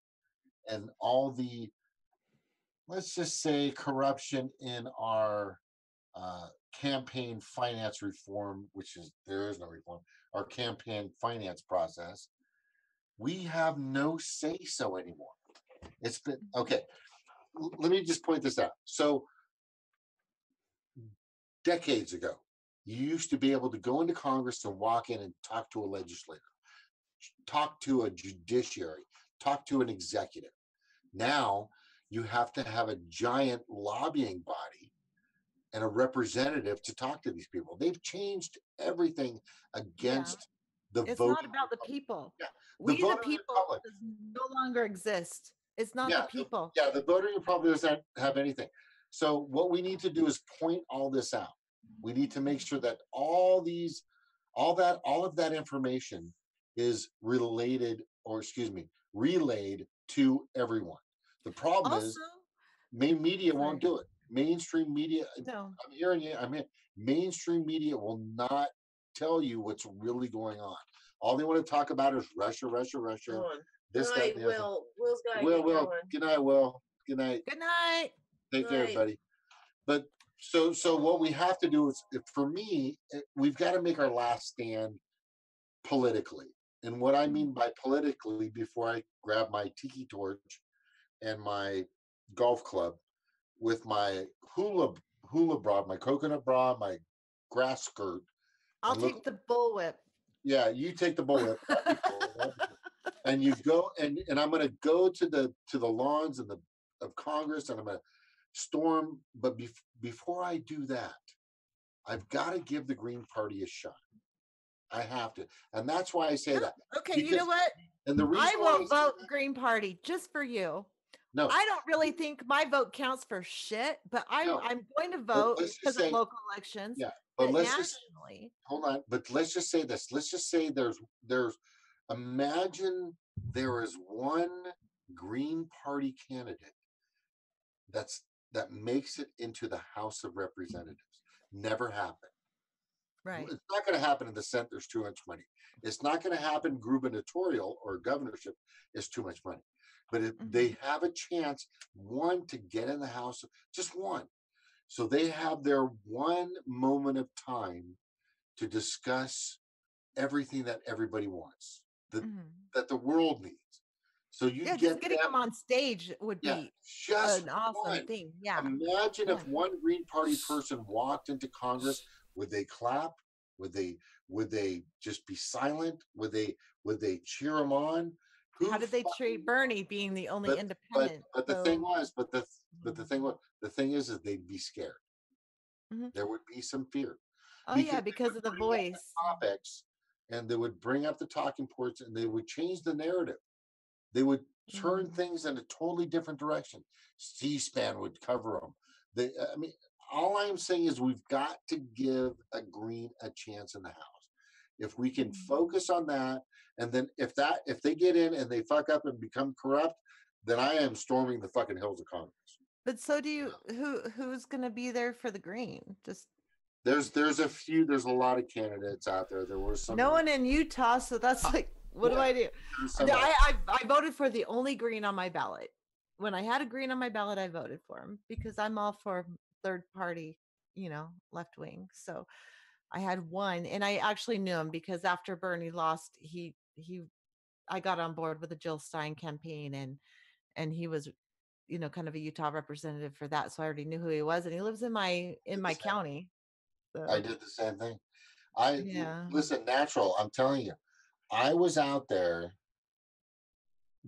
and all the, let's just say, corruption in our campaign finance reform, there is no reform, our campaign finance process, we have no say so anymore. It's been, okay, let me just point this out. So decades ago, you used to be able to go into Congress and walk in and talk to a legislator, talk to a judiciary, talk to an executive. Now you have to have a giant lobbying body and a representative to talk to these people. They've changed everything against the It's voting not about the republic. people. Yeah, the We, the voting people, republic. does no longer exist. It's not Yeah, the people. yeah, the voting republic doesn't have anything. So what we need to do is point all this out. We need to make sure that all of that information is related, or excuse me, relayed to everyone. The problem Also, is main media won't sorry. do it. Mainstream media, No. I'm hearing you. I mean, mainstream media will not tell you what's really going on. All they want to talk about is Russia, Russia, Russia. Hold on. This, All that, right, and the other. Will's got to Will, get Will. going. Good night, Will. Good night. Good night. Take care, Right. everybody. But so what we have to do is, for me, we've got to make our last stand politically. And what I mean by politically, before I grab my tiki torch and my golf club with my hula bra, my coconut bra, my grass skirt. I'll and look- take the bullwhip. Yeah, you take the bullwhip. That'd be cool. That'd be cool. And you go, and I'm going to go to the lawns and of Congress, and I'm going to storm. But before I do that, I've got to give the Green Party a shot. I have to, and that's why I say that. Okay, you know Because- what? And the reason I why will say vote that- Green Party just for you. No, I don't really think my vote counts for shit, but No. I'm going to vote let's just because say- of local elections. yeah, But but let's just nationally, hold on. But let's just say this. Let's just say there's. Imagine there is one Green Party candidate that makes it into the House of Representatives. Never happened. right? It's not going to happen in the Senate. There's too much money. It's not going to happen gubernatorial or governorship. It's too much money. But if they have a chance, one, to get in the House, just one. So they have their one moment of time to discuss everything that everybody wants, that the world needs. So you Yeah, get just getting them, them on stage would yeah, be just an awesome one. thing. Yeah. Imagine if one Green Party person walked into Congress. Would they clap? Would they just be silent? Would they cheer him on? How did they treat Bernie being the only but- independent? But the So- thing was, the thing is they'd be scared. Mhm. There would be some fear. Oh yeah, they because would of the bring up voice. topics, and they would bring up the talking points, and they would change the narrative. They would turn things in a totally different direction. C-SPAN would cover them. I mean, all I'm saying is we've got to give a Green a chance in the House. If we can focus on that, and then if they get in and they fuck up and become corrupt, then I am storming the fucking hills of Congress. But so do you. Who's going to be there for the Green? Just There's a lot of candidates out there. There was some. no one in Utah. So that's like, what do I do? some- I voted for the only Green on my ballot. When I had a Green on my ballot, I voted for him because I'm all for third party, left wing. So I had one, and I actually knew him because after Bernie lost, I got on board with the Jill Stein campaign, and he was, kind of a Utah representative for that. So I already knew who he was, and he lives in my county. So. I did the same thing. Yeah. Listen, natural. I'm telling you, I was out there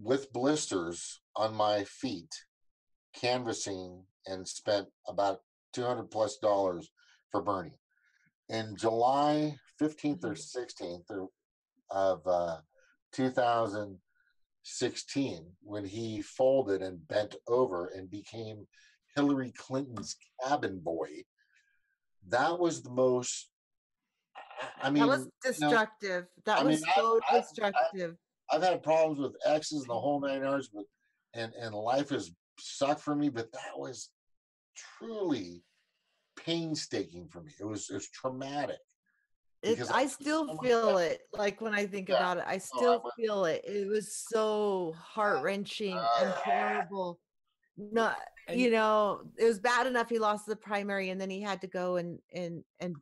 with blisters on my feet, canvassing, and spent about $200+ for Bernie. In July 15th or 16th of 2016, when he folded and bent over and became Hillary Clinton's cabin boy, that was the most. I mean, that was destructive. That I was mean, so I- destructive. I've had problems with exes and the whole 9 yards, but and life has sucked for me. But that was truly painstaking for me. It was traumatic. because I I still so much feel better. it. Like when I think Yeah. about it, I I still would- feel it. It was so heart wrenching and horrible. Not, And- it was bad enough he lost the primary and then he had to go and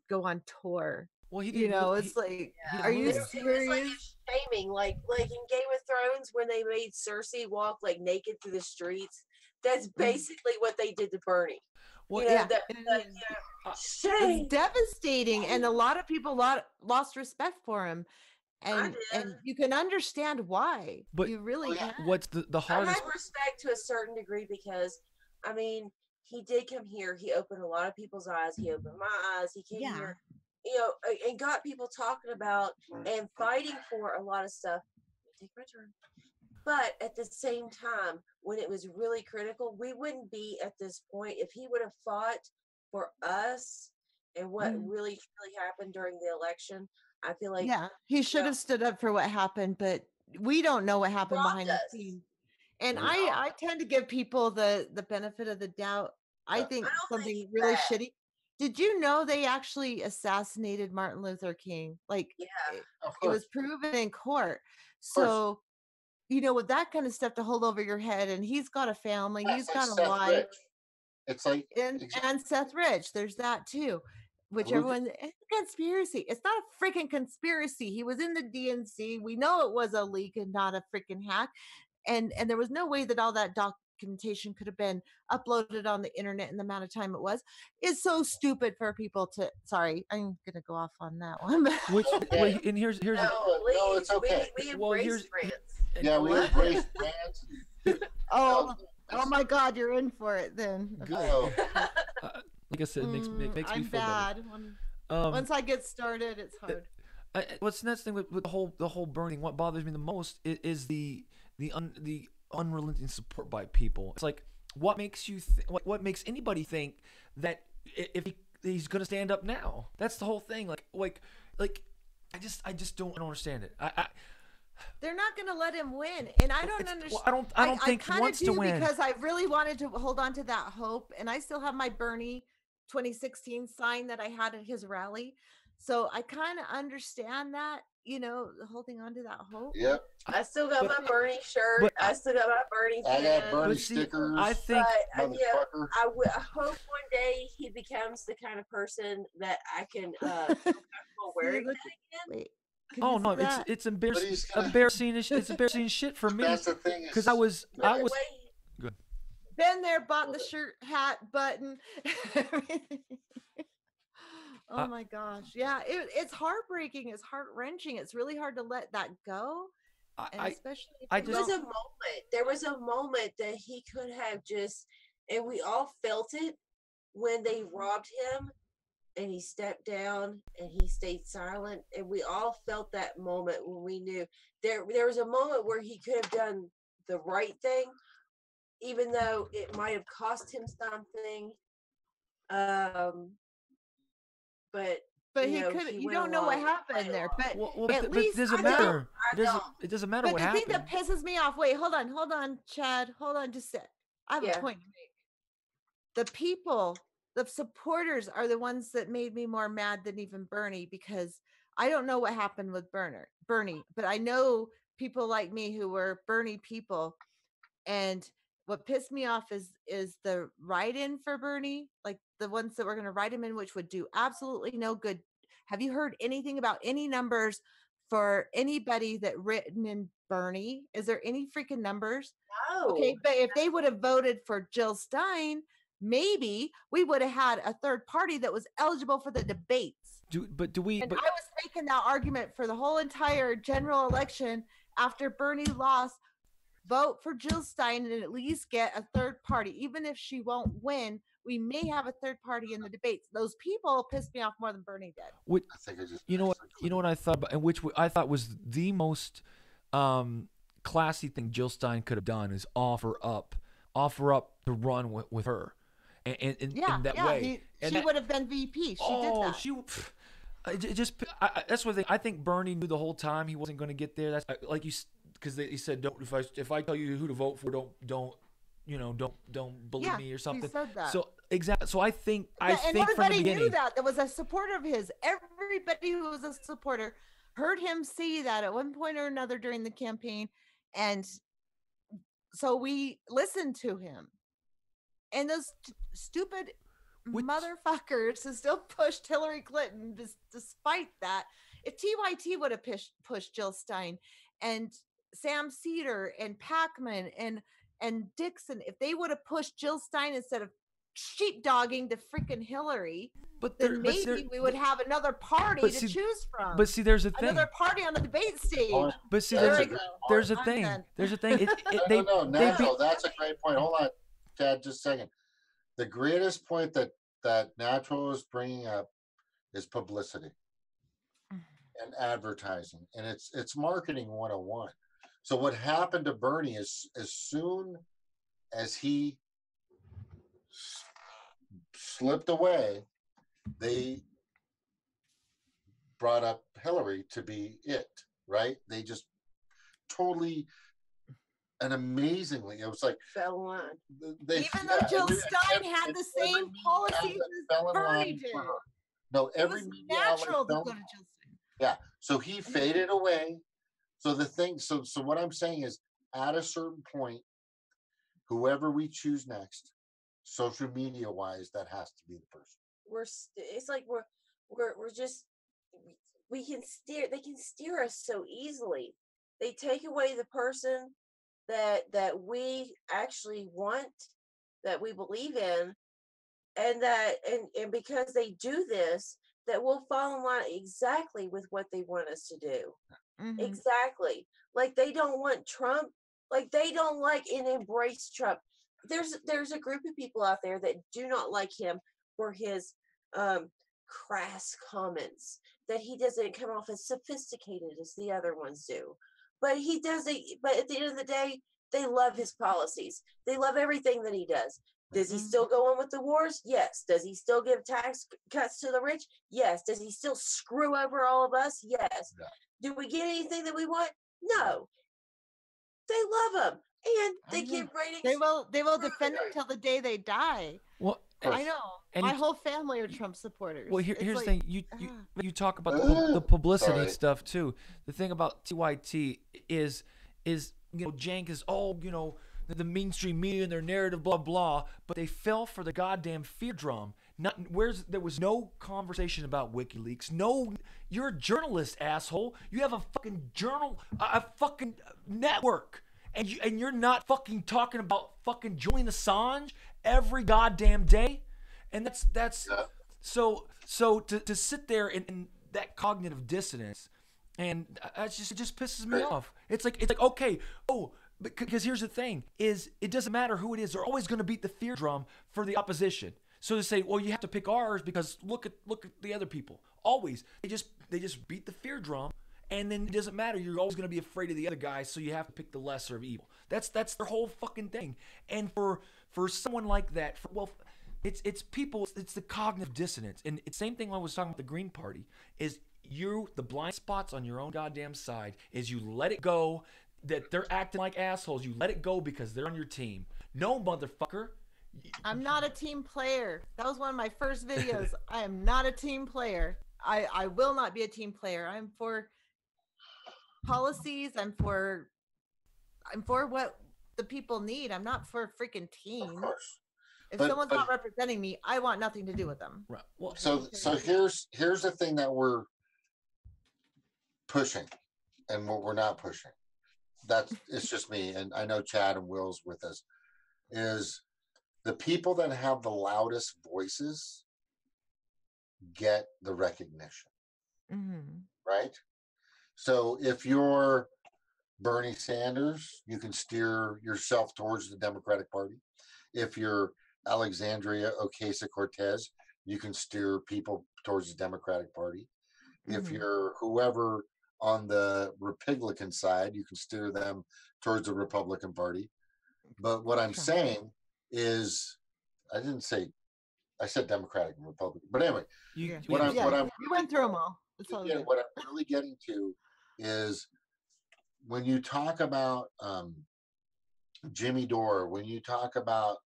go on tour. Well, he You didn't. know, he- it's like, he are you moved. It's like serious? a shaming, like in Game of Thrones when they made Cersei walk like naked through the streets. That's basically what they did to Bernie. Well, You know, yeah, that, it that, is. shame. It's devastating, and a lot of people lost respect for him, and did. you can understand why. But- you really yeah. can. What's the I hardest? had respect to a certain degree because, I mean, he did come here. He opened a lot of people's eyes. He opened my eyes. He came Yeah. here and got people talking about and fighting for a lot of stuff. Take my turn. But at the same time, when it was really critical, we wouldn't be at this point if he would have fought for us and what really truly happened during the election. I feel like Yeah, he should have stood up for what happened, but we don't know what happened robbed behind the us. scenes. And Yeah. I tend to give people the benefit of the doubt. I Yeah. think I don't think something he's really bad. shitty. Did you know they actually assassinated Martin Luther King? Like Yeah. Of it was course. proven in court. course. So, with that kind of stuff to hold over your head, and he's got a family, Yeah, he's it's like got a Seth wife, Rich. It's like and Seth Rich. There's that too. Which Look- everyone, it's a conspiracy. It's not a freaking conspiracy. He was in the DNC. We know it was a leak and not a freaking hack. And there was no way that all that documentation could have been uploaded on the internet in the amount of time it was. It's so stupid for people to. Sorry, I'm gonna go off on that one. Which Okay. wait, and here's No, No, it's please, okay. We Well, embrace here's- France. Yeah, we What? embrace brands. oh It's- my God, you're in for it then. Good. Oh, like I said, it makes me I'm feel better. bad. Um, Once I get started, it's hard. what's the next thing with the whole burning? What bothers me the most is the unrelenting support by people. It's like what makes you what makes anybody think that if he's gonna stand up now? That's the whole thing. Like I just don't understand it. They're not going to let him win, and I don't understand. Well, I don't think he kinda wants to do win. because I really wanted to hold on to that hope, and I still have my Bernie 2016 sign that I had at his rally, so I kind of understand that, holding on to that hope. yep. I still got But- my Bernie shirt. but- I still got my Bernie I got pants. Bernie But see, stickers. I think But Motherfucker. I hope one day he becomes the kind of person that I can feel comfortable wearing look that again. Wait. can oh you no, see that? it's But he's gonna- embarrassing. It's embarrassing shit for me That's the thing. because I was The way Been there, bought the shirt, hat, button. everything. Oh my gosh. Yeah, it's heartbreaking. It's heart-wrenching. It's really hard to let that go. And I especially if I you There was don't- a moment. There was a moment that he could have just, and we all felt it when they robbed him, and he stepped down and he stayed silent, and we all felt that moment when we knew there was a moment where he could have done the right thing, even though it might have cost him something. But but you he know, could. he You went don't know what along, happened played there. along. But well, at but least it doesn't I don't- matter. I It doesn't matter but what the thing happened. that pisses me off. Wait, hold on, Chad. Hold on, just a sec. I have Yeah. a point to make. The people, the supporters, are the ones that made me more mad than even Bernie, because I don't know what happened with Bernie, but I know people like me who were Bernie people, and what pissed me off is the write-in for Bernie, like the ones that were going to write him in, which would do absolutely no good. Have you heard anything about any numbers for anybody that written in Bernie? Is there any freaking numbers? No. Okay, but if they would have voted for Jill Stein, maybe we would have had a third party that was eligible for the debates. Do we? And But I was making that argument for the whole entire general election after Bernie lost. Vote for Jill Stein and at least get a third party. Even if she won't win, we may have a third party in the debates. Those people pissed me off more than Bernie did. I think I just. you know what I thought about, and which I thought was the most classy thing Jill Stein could have done is offer up to run with her, and in that way. And she that- would have been VP. She did that. That's what I think Bernie knew the whole time he wasn't going to get there. That's like because he said, "Don't if I tell you who to vote for, don't believe Yeah, me or he something." said that. So exactly. So I think And from the everybody beginning. knew that. There was a supporter of his. Everybody who was a supporter heard him say that at one point or another during the campaign. And so we listened to him. And those stupid motherfuckers who still pushed Hillary Clinton despite that. If TYT would have pushed Jill Stein and Sam Cedar and Packman and Dixon, if they would have pushed Jill Stein instead of sheepdogging to freaking Hillary, then maybe we would have another party to choose from. But see, there's a thing. Another party on the debate stage. But see, That's there's a a great there's a I'm thing. done. There's a thing. No, that's a great point. Hold on, Chad, just a second. The greatest point that Natural is bringing up is publicity and advertising, and it's marketing 101. So what happened to Bernie is as soon as he slipped away, they brought up Hillary to be it, right? They just totally and amazingly, it was like Fell in line. they Even though Jill Stein had the every same media policies outlet as fell in Bernie line did. for her. No, It every was media outlet natural to fell go in to line. Jill Stein. Yeah, so he faded away. So the thing, so what I'm saying is, at a certain point, whoever we choose next, social media wise, that has to be the person. It's like we're just we can steer. They can steer us so easily. They take away the person that we actually want, that we believe in, and because they do this, that we'll fall in line exactly with what they want us to do. Mhm. Exactly. Like they don't want Trump. Like they don't like and embrace Trump. There's a group of people out there that do not like him for his crass comments, that he doesn't come off as sophisticated as the other ones do. But he doesn't. But at the end of the day, they love his policies. They love everything that he does. Does he still go on with the wars? Yes. Does he still give tax cuts to the rich? Yes. Does he still screw over all of us? Yes. Yeah. Do we get anything that we want? No. They love him, and they get ratings. They will defend it till the day they die. Well, I know. And My you- whole family are Trump supporters. Well, It's here's like, the thing. You talk about the publicity and stuff too. The thing about TYT is Jank is the mainstream media and their narrative, blah blah. But they fell for the goddamn fear drum. There was no conversation about WikiLeaks. No, you're a journalist, asshole. You have a fucking journal, a fucking network, and you're not fucking talking about fucking Julian Assange every goddamn day. And that's so to sit there in that cognitive dissonance, and it just pisses me off. It's like okay, because here's the thing: is it doesn't matter who it is, they're always going to beat the fear drum for the opposition. So they say, well, you have to pick ours because look at the other people. Always they just beat the fear drum, and then it doesn't matter. You're always going to be afraid of the other guy, so you have to pick the lesser of evil. That's their whole fucking thing. And for someone like that, it's people. It's the cognitive dissonance, and it's same thing I was talking about the Green Party. Is the blind spots on your own goddamn side? Is you let it go that they're acting like assholes. You let it go because they're on your team. No, motherfucker. I'm not a team player. That was one of my first videos. I am not a team player. I will not be a team player. I'm for policies. I'm for what the people need. I'm not for a freaking team. Of course. If But- someone's not representing me, I want nothing to do with them. Right. Well, So here's the thing that we're pushing, and what we're not pushing. It's just me, and I know Chad and Will's with us. Is the people that have the loudest voices get the recognition, Mm-hmm. right? So if you're Bernie Sanders, you can steer yourself towards the Democratic Party. If you're Alexandria Ocasio-Cortez, you can steer people towards the Democratic Party. If Mhm. you're whoever on the Republican side, you can steer them towards the Republican Party. But what I'm Sure. saying is, I said Democratic and Republican. But anyway, Yeah. what I'm You went through them all. It's all good. what I'm really getting to is when you talk about Jimmy Dore, when you talk about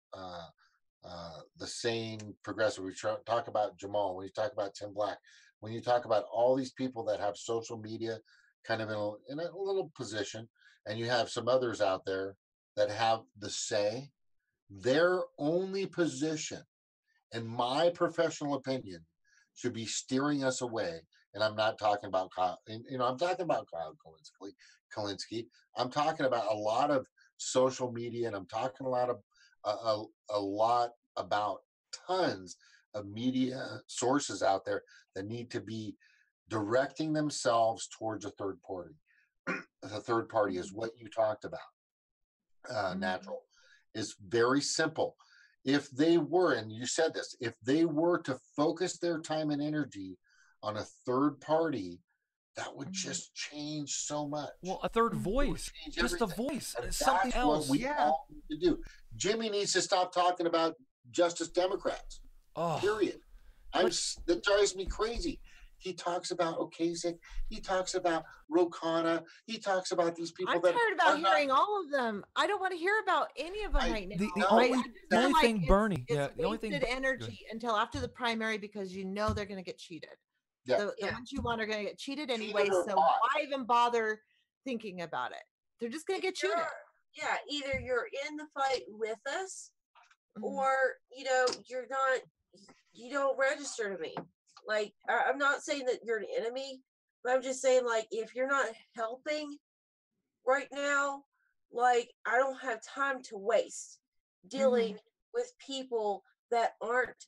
the sane progressive, we talk about Jamal, when you talk about Tim Black, when you talk about all these people that have social media kind of in a little position, and you have some others out there that have the say, their only position, in my professional opinion, should be steering us away. And I'm not talking about Kyle, I'm talking about Kyle Kalinske. I'm talking about a lot of social media, and I'm talking a lot about tons of media sources out there that need to be directing themselves towards a third party. The third party is what you talked about. Natural is very simple. If they were, and you said this, if they were to focus their time and energy on a third party, that would Mhm. just change so much. Well, a third It would voice, change just a everything. voice, And something that's what else. we Yeah. all need to do. Jimmy needs to stop talking about Justice Democrats. Oh, Period. That drives me crazy. He talks about Ocasek. He talks about Ro Khanna. He talks about these people I'm that tired are about not. hearing all of them. I don't want to hear about any of them I- right now. the No, only I just the feel only like thing it's- Bernie, it's yeah, the only thing. wasted energy until after the primary because you know they're going to get cheated. Yeah. The Yeah. ones you want are going to get cheated anyway. or So bought. why even bother thinking about it? They're just going to get cheated. Yeah, either you're in the fight with us, Mhm. or you're not. You don't register to me. Like I'm not saying that you're an enemy, but I'm just saying like if you're not helping right now, like I don't have time to waste dealing with people that aren't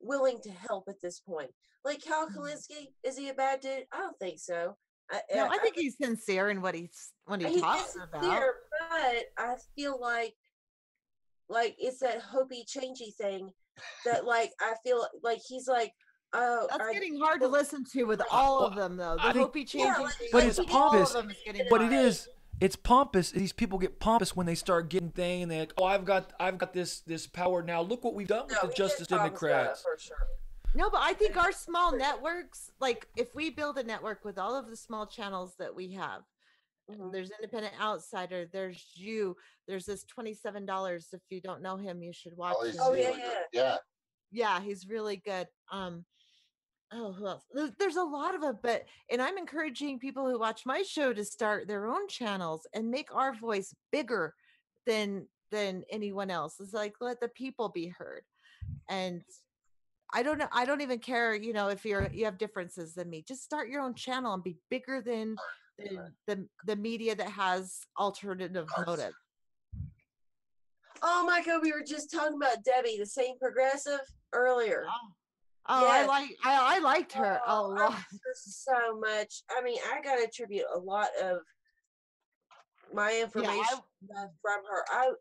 willing to help at this point. Like Cal Kalinske, is he a bad dude? I don't think so. No, I think he's sincere in what he he talks is about. sincere, but I feel like it's that hopey changey thing that like I feel like he's like, oh, That's I- getting hard to listen to with all of them, though. The I think- Hopi Yeah, changing, like- thing, but I it's think all of pompous. them is getting But hard. it is. It's pompous. These people get pompous when they start getting thing, and they're like, "Oh, I've got this power now. Look what we've done with No, the he Justice is Tom's guy, Democrats." for sure. No, but I think our small networks, like if we build a network with all of the small channels that we have, Mhm. there's Independent Outsider, there's you, there's this $27. If you don't know him, you should watch Always him. Oh, really yeah, good. Yeah. Yeah, he's really good. Oh, who else? There's a lot of them, and I'm encouraging people who watch my show to start their own channels and make our voice bigger than anyone else. It's like let the people be heard. And I don't know, I don't even care, if you have differences than me. Just start your own channel and be bigger than the media that has alternative motive. Oh my God, we were just talking about Debbie, the same progressive earlier. Oh, Yes. I liked her a Oh, I lot. miss her so much. I mean, I gotta attribute a lot of my information from her.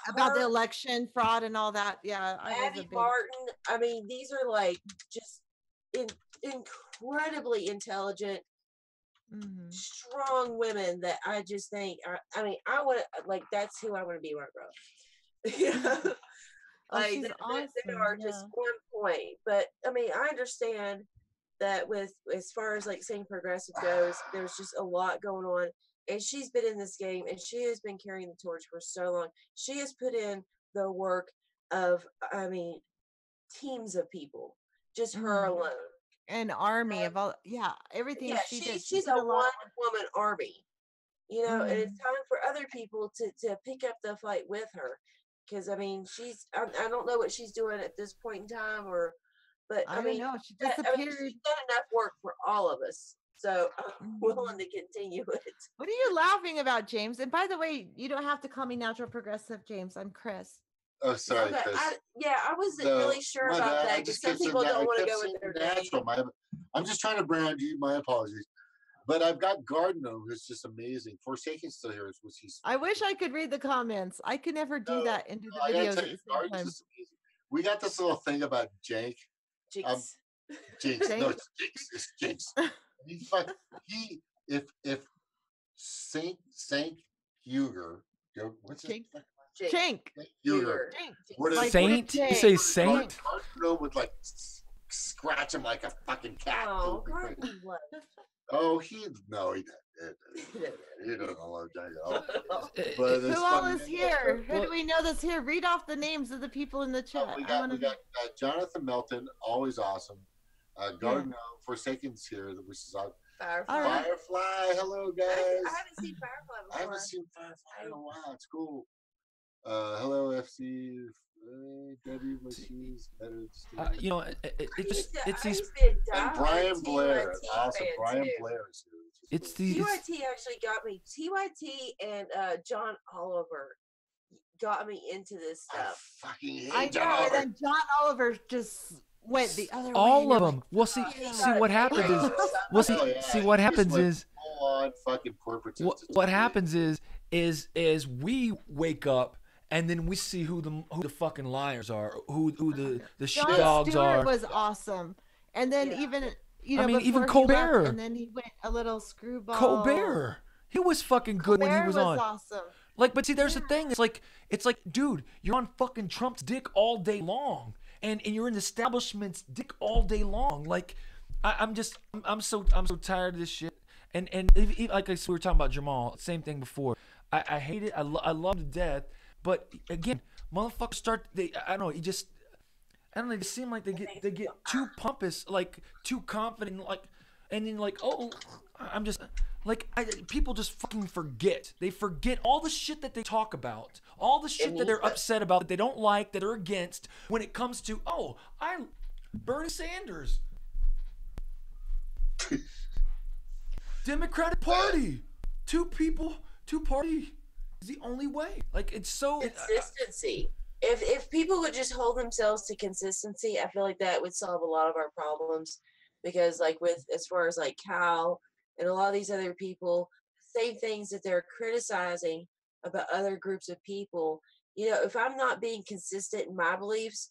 About the her, election fraud and all that. Yeah, I was a Abby big Martin. I mean, these are like just incredibly intelligent, Mhm. strong women that I just think. I mean, I want to like that's who I want to be when I grow up. Yeah. Oh, Like she's they awesome. are just one point. But I mean, I understand that with as far as like saying progressive goes, there's just a lot going on. And she's been in this game and she has been carrying the torch for so long. She has put in the work of, I mean, teams of people, just her Mhm. alone. An army of all, everything Yeah, she did. she's did a lot of work. one-woman army, and it's Mhm. time for other people to pick up the fight with her. Because I mean, I don't know what she's doing at this point in time, but I I don't mean, know. She I mean, disappeared. she's done enough work for all of us, so I'm Mhm. willing to continue it. What are you laughing about, James? And by the way, you don't have to call me natural progressive, James. I'm Chris. Oh, sorry, Okay, Chris. I wasn't So, really sure my about bad, I that because just some kept saying people that- I don't want to kept go with saying their natural. name. I'm just trying to brand you. My apologies. But I've got Gardner, who's just amazing. Forsaken still here, which he's. I wish I could read the comments. I can never do No, that and do the I gotta videos tell at you, the same Gardner's time. just amazing. We got this little thing about Jake. Jinx. Jinx. No, Jinx? it's Jinx. It's Jinx. He if Saint Huger, what's his Chink. Jinx. Chink. Huger. Jinx. What is Like Saint? You say Saint? Gardner would like scratch him like a fucking cat. Oh, It would be crazy. Gordon left. Oh, he didn't. He doesn't love Jake at all. But Who it's all funny. is here? Who Well- do we know that's here? Read off the names of the people in the chat. We I got, wanna we got Jonathan Melton, always awesome. Gardner Forsaken's here, which is Firefly. All right. Firefly. Hello, guys. I haven't seen Firefly I before. haven't seen Firefly in a while. It's cool. Hello, FC. Debbie, but she's better. You know, it just it's these And Brian Blair. Awesome. Brian too. Blair is here. which is it's cool. these TYT actually got me. TYT and John Oliver got me into this I stuff. fucking hate I John know, and Oliver. then John Oliver just went the other way. all and of you're them. Well, see Yeah. what happens is well see Oh, yeah. see what He just happens went is full on fucking corporate. what happens is we wake up and then we see who the fucking liars are, who the Jon sheepdogs Stewart are. was awesome. And then Yeah. even you know, I mean, even before he left, Colbert. and then he went a little screwball. Colbert. He was fucking good when he Colbert was was on. awesome. Like, but see, there's the thing. It's like, dude, you're on fucking Trump's dick all day long, and you're in the establishment's dick all day long. Like, I'm so tired of this shit. And like we were talking about Jamal, same thing before. I hate it. I love to death. But again, motherfuckers I don't know. They just seem like they get too pompous, like too confident, like, and then like, oh, I'm just. Like, people just fucking forget. They forget all the shit that they talk about, all the shit that they're upset about, that they don't like, that are against, when it comes to, Bernie Sanders. Democratic Party. Two people, two party is the only way. Like, it's so... Consistency. If people would just hold themselves to consistency, I feel like that would solve a lot of our problems. Because, like, as far as, like, Cal... and a lot of these other people, same things that they're criticizing about other groups of people. You know, if I'm not being consistent in my beliefs,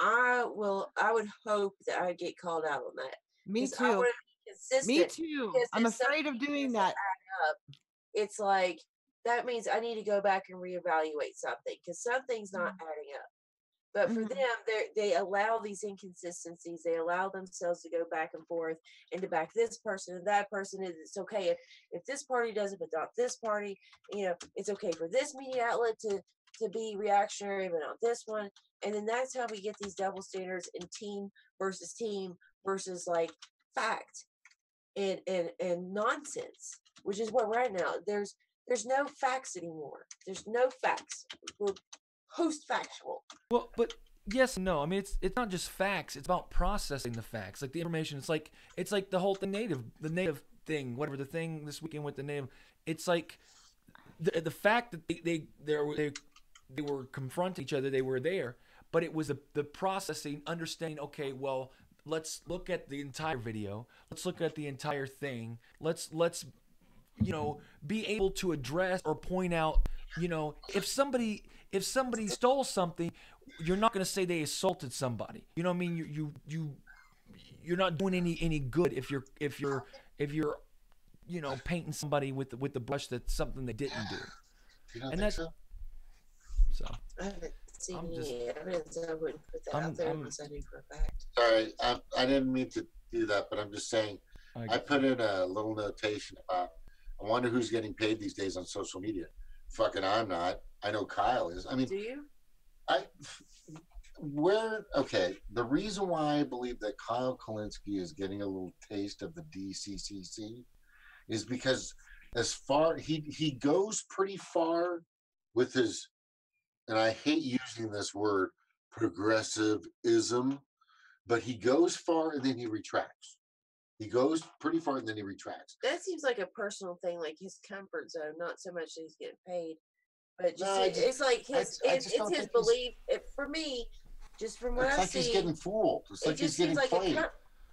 I would hope that I get called out on that. Me I too. wanna be consistent, Me too. because I'm if afraid of something doing doesn't that. add up, it's like, that means I need to go back and reevaluate something, because something's not adding up. But for them, they allow these inconsistencies. They allow themselves to go back and forth and to back this person and that person. It's okay if this party doesn't adopt this party. You know, it's okay for this media outlet to be reactionary, but not this one. And then that's how we get these double standards in team versus like fact and nonsense, which is what right now there's no facts anymore. There's no facts. We're post-factual. Well, but yes and no. I mean, it's not just facts. It's about processing the facts, like the information. It's like the whole thing, the native thing, whatever the thing this weekend with the native. It's like the fact that they were confronting each other. They were there, but it was the processing, understanding. Okay, well, let's look at the entire video. Let's look at the entire thing. Let's be able to address or point out. If somebody stole something, you're not going to say they assaulted somebody. You know what I mean? You're not doing any good if you're painting somebody with the brush that's something they didn't do. You don't And think that's so? I haven't seen I'm any just- evidence. I wouldn't put that out there unless I knew for a fact. Sorry, I didn't mean to do that, but I'm just saying. I put in a little notation about. I wonder who's getting paid these days on social media. Fucking, I'm not. I know Kyle is. I mean, Do you? The reason why I believe that Kyle Kalinske is getting a little taste of the DCCC is because he goes pretty far with his, and I hate using this word, progressivism, but he goes far and then he retracts. He goes pretty far and then he retracts. That seems like a personal thing, like his comfort zone, not so much that he's getting paid, but just No, it's like his I just don't it's his think he's- belief. For me, just from what It's I like see, he's getting fooled. It's it like he's just seems getting like played.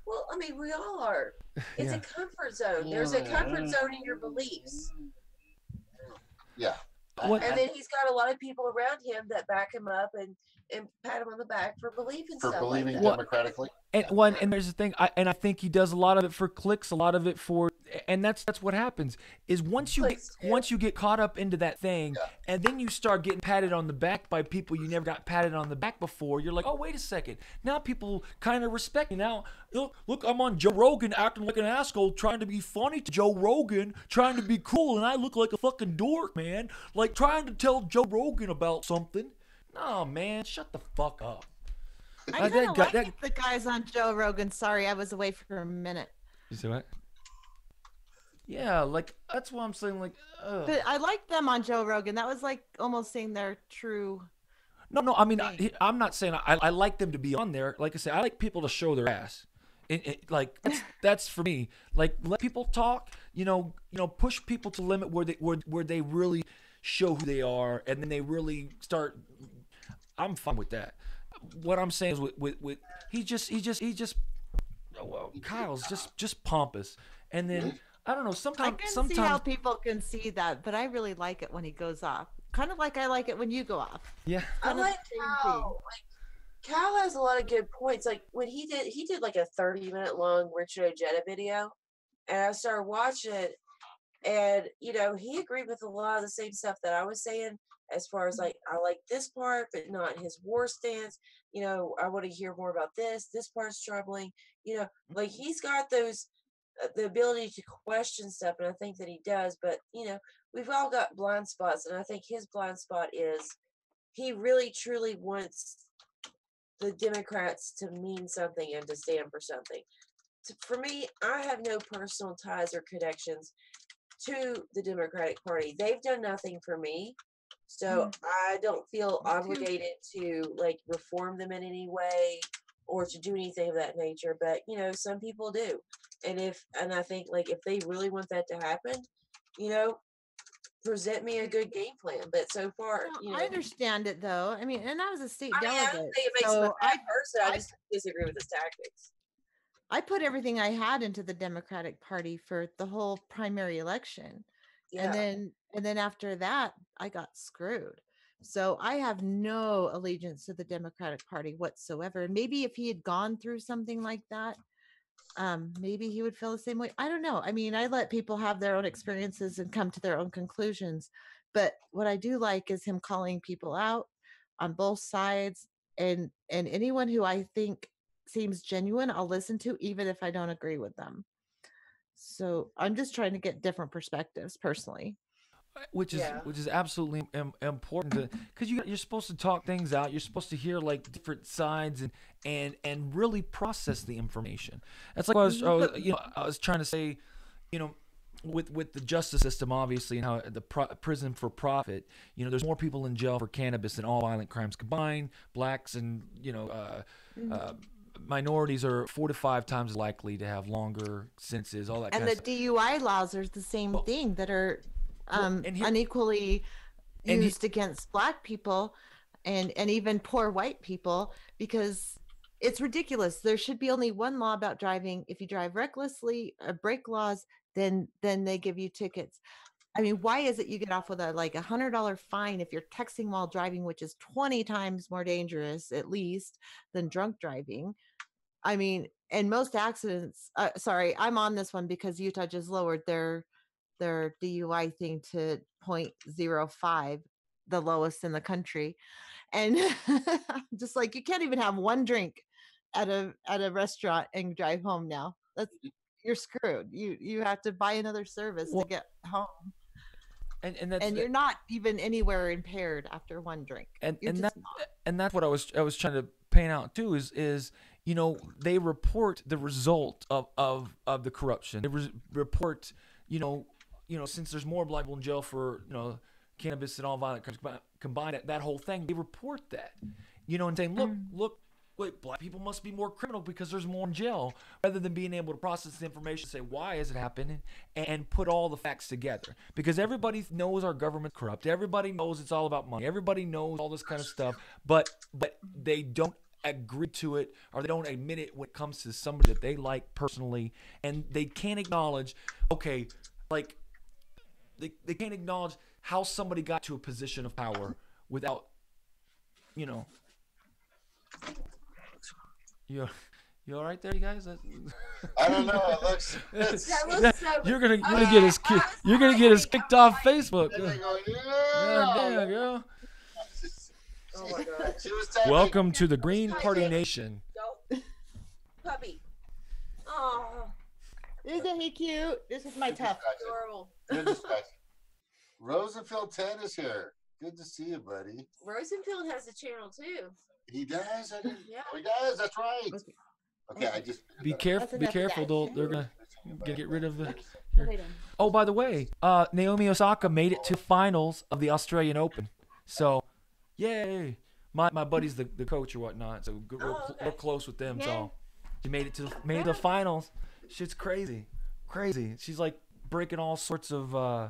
well, I mean, we all are. It's Yeah. a comfort zone. There's a comfort zone in your beliefs, Yeah. What- and then he's got a lot of people around him that back him up and pat him on the back for believing For stuff believing like that. democratically. And there's the thing, and I think he does a lot of it for clicks, a lot of it for, and that's what happens is once you get caught up into that thing, and then you start getting patted on the back by people you never got patted on the back before. You're like, oh, wait a second, now people kind of respect me. Now look, I'm on Joe Rogan acting like an asshole, trying to be funny to Joe Rogan, trying to be cool, and I look like a fucking dork, man. Like trying to tell Joe Rogan about something. No, man, shut the fuck up. I that kind of guy- like that- the guys on Joe Rogan. Sorry, I was away for a minute. You see what? Yeah, like that's what I'm saying. Like, But I like them on Joe Rogan. That was like almost seeing their true. no. I mean, I'm not saying I like them to be on there. Like I said, I like people to show their ass. Like that's for me. Like let people talk. Push people to the limit where they really show who they are, and then they really start. I'm fine with that. What I'm saying is with he just well, Kyle's just pompous, and then I don't know. I can see how people can see that, but I really like it when he goes off. Kind of like I like it when you go off. Yeah. I Kind of like the same how thing. Cal has a lot of good points. Like when he did like a 30-minute long Richard Ojeda video, and I started watching it, and he agreed with a lot of the same stuff that I was saying, as far as like I like this part, but not his war stance. I want to hear more about this. This part's troubling. Like he's got those the ability to question stuff, and I think that he does. But we've all got blind spots, and I think his blind spot is he really truly wants the Democrats to mean something and to stand for something. For me, I have no personal ties or connections to the Democratic Party. They've done nothing for me, so I don't feel obligated to like reform them in any way or to do anything of that nature. But some people do, and I think like if they really want that to happen, present me a good game plan. But so far, I understand it though. I mean, and I was a state I delegate. don't think it makes him a so bad person. I just disagree with his tactics. I put everything I had into the Democratic Party for the whole primary election. Yeah. And then after that, I got screwed. So I have no allegiance to the Democratic Party whatsoever. And maybe if he had gone through something like that, maybe he would feel the same way. I don't know. I mean, I let people have their own experiences and come to their own conclusions. But what I do like is him calling people out on both sides, and anyone who I think seems genuine, I'll listen to, even if I don't agree with them. So I'm just trying to get different perspectives personally. which is absolutely important, because you're supposed to talk things out. You're supposed to hear like different sides and really process the information. That's like I was trying to say, with the justice system, obviously, and how the prison for profit, there's more people in jail for cannabis than all violent crimes combined. Blacks and minorities are 4 to 5 times likely to have longer sentences, all that and kind the of stuff. DUI laws are the same thing, that are unequally and used against Black people and even poor white people, because it's ridiculous. There should be only one law about driving. If you drive recklessly or break laws, then they give you tickets. I mean, why is it you get off with a $100 fine if you're texting while driving, which is 20 times more dangerous, at least, than drunk driving? I mean, and most accidents, sorry, I'm on this one because Utah just lowered their DUI thing to 0.05, the lowest in the country. And just like, you can't even have one drink at a restaurant and drive home now. You're screwed. You have to buy another service to get home. And you're not even anywhere impaired after one drink. And that's what I was trying to paint out too, is they report the result of the corruption. They report, since there's more Black people in jail for cannabis and all violent crimes combined, that whole thing, they report that, and saying, look, wait, Black people must be more criminal because there's more in jail, rather than being able to process the information, say, why is it happening, and put all the facts together. Because everybody knows our government's corrupt. Everybody knows it's all about money. Everybody knows all this kind of stuff, but they don't agree to it, or they don't admit it when it comes to somebody that they like personally, and they can't acknowledge, okay, like, they can't acknowledge how somebody got to a position of power without, You all right there, you guys? I don't know. It looks. You're gonna get us kicked off Facebook. Yeah, girl. Oh my God. She was typing. Welcome to the Green Party Nation. Puppy. Oh, Isn't he cute? This is my tough. adorable. Good discussion. Rosenfield 10 is here. Good to see you, buddy. Rosenfield has a channel too. He does. Yeah. Oh, he does. That's right. Okay, I just. Be careful. Be enough of careful. that. They're gonna get rid of the. Later. Oh, by the way, Naomi Osaka made it to finals of the Australian Open. So, yay! My buddy's the coach or whatnot. So we're close with them. So she made it to the finals. Shit's crazy. She's like breaking all sorts of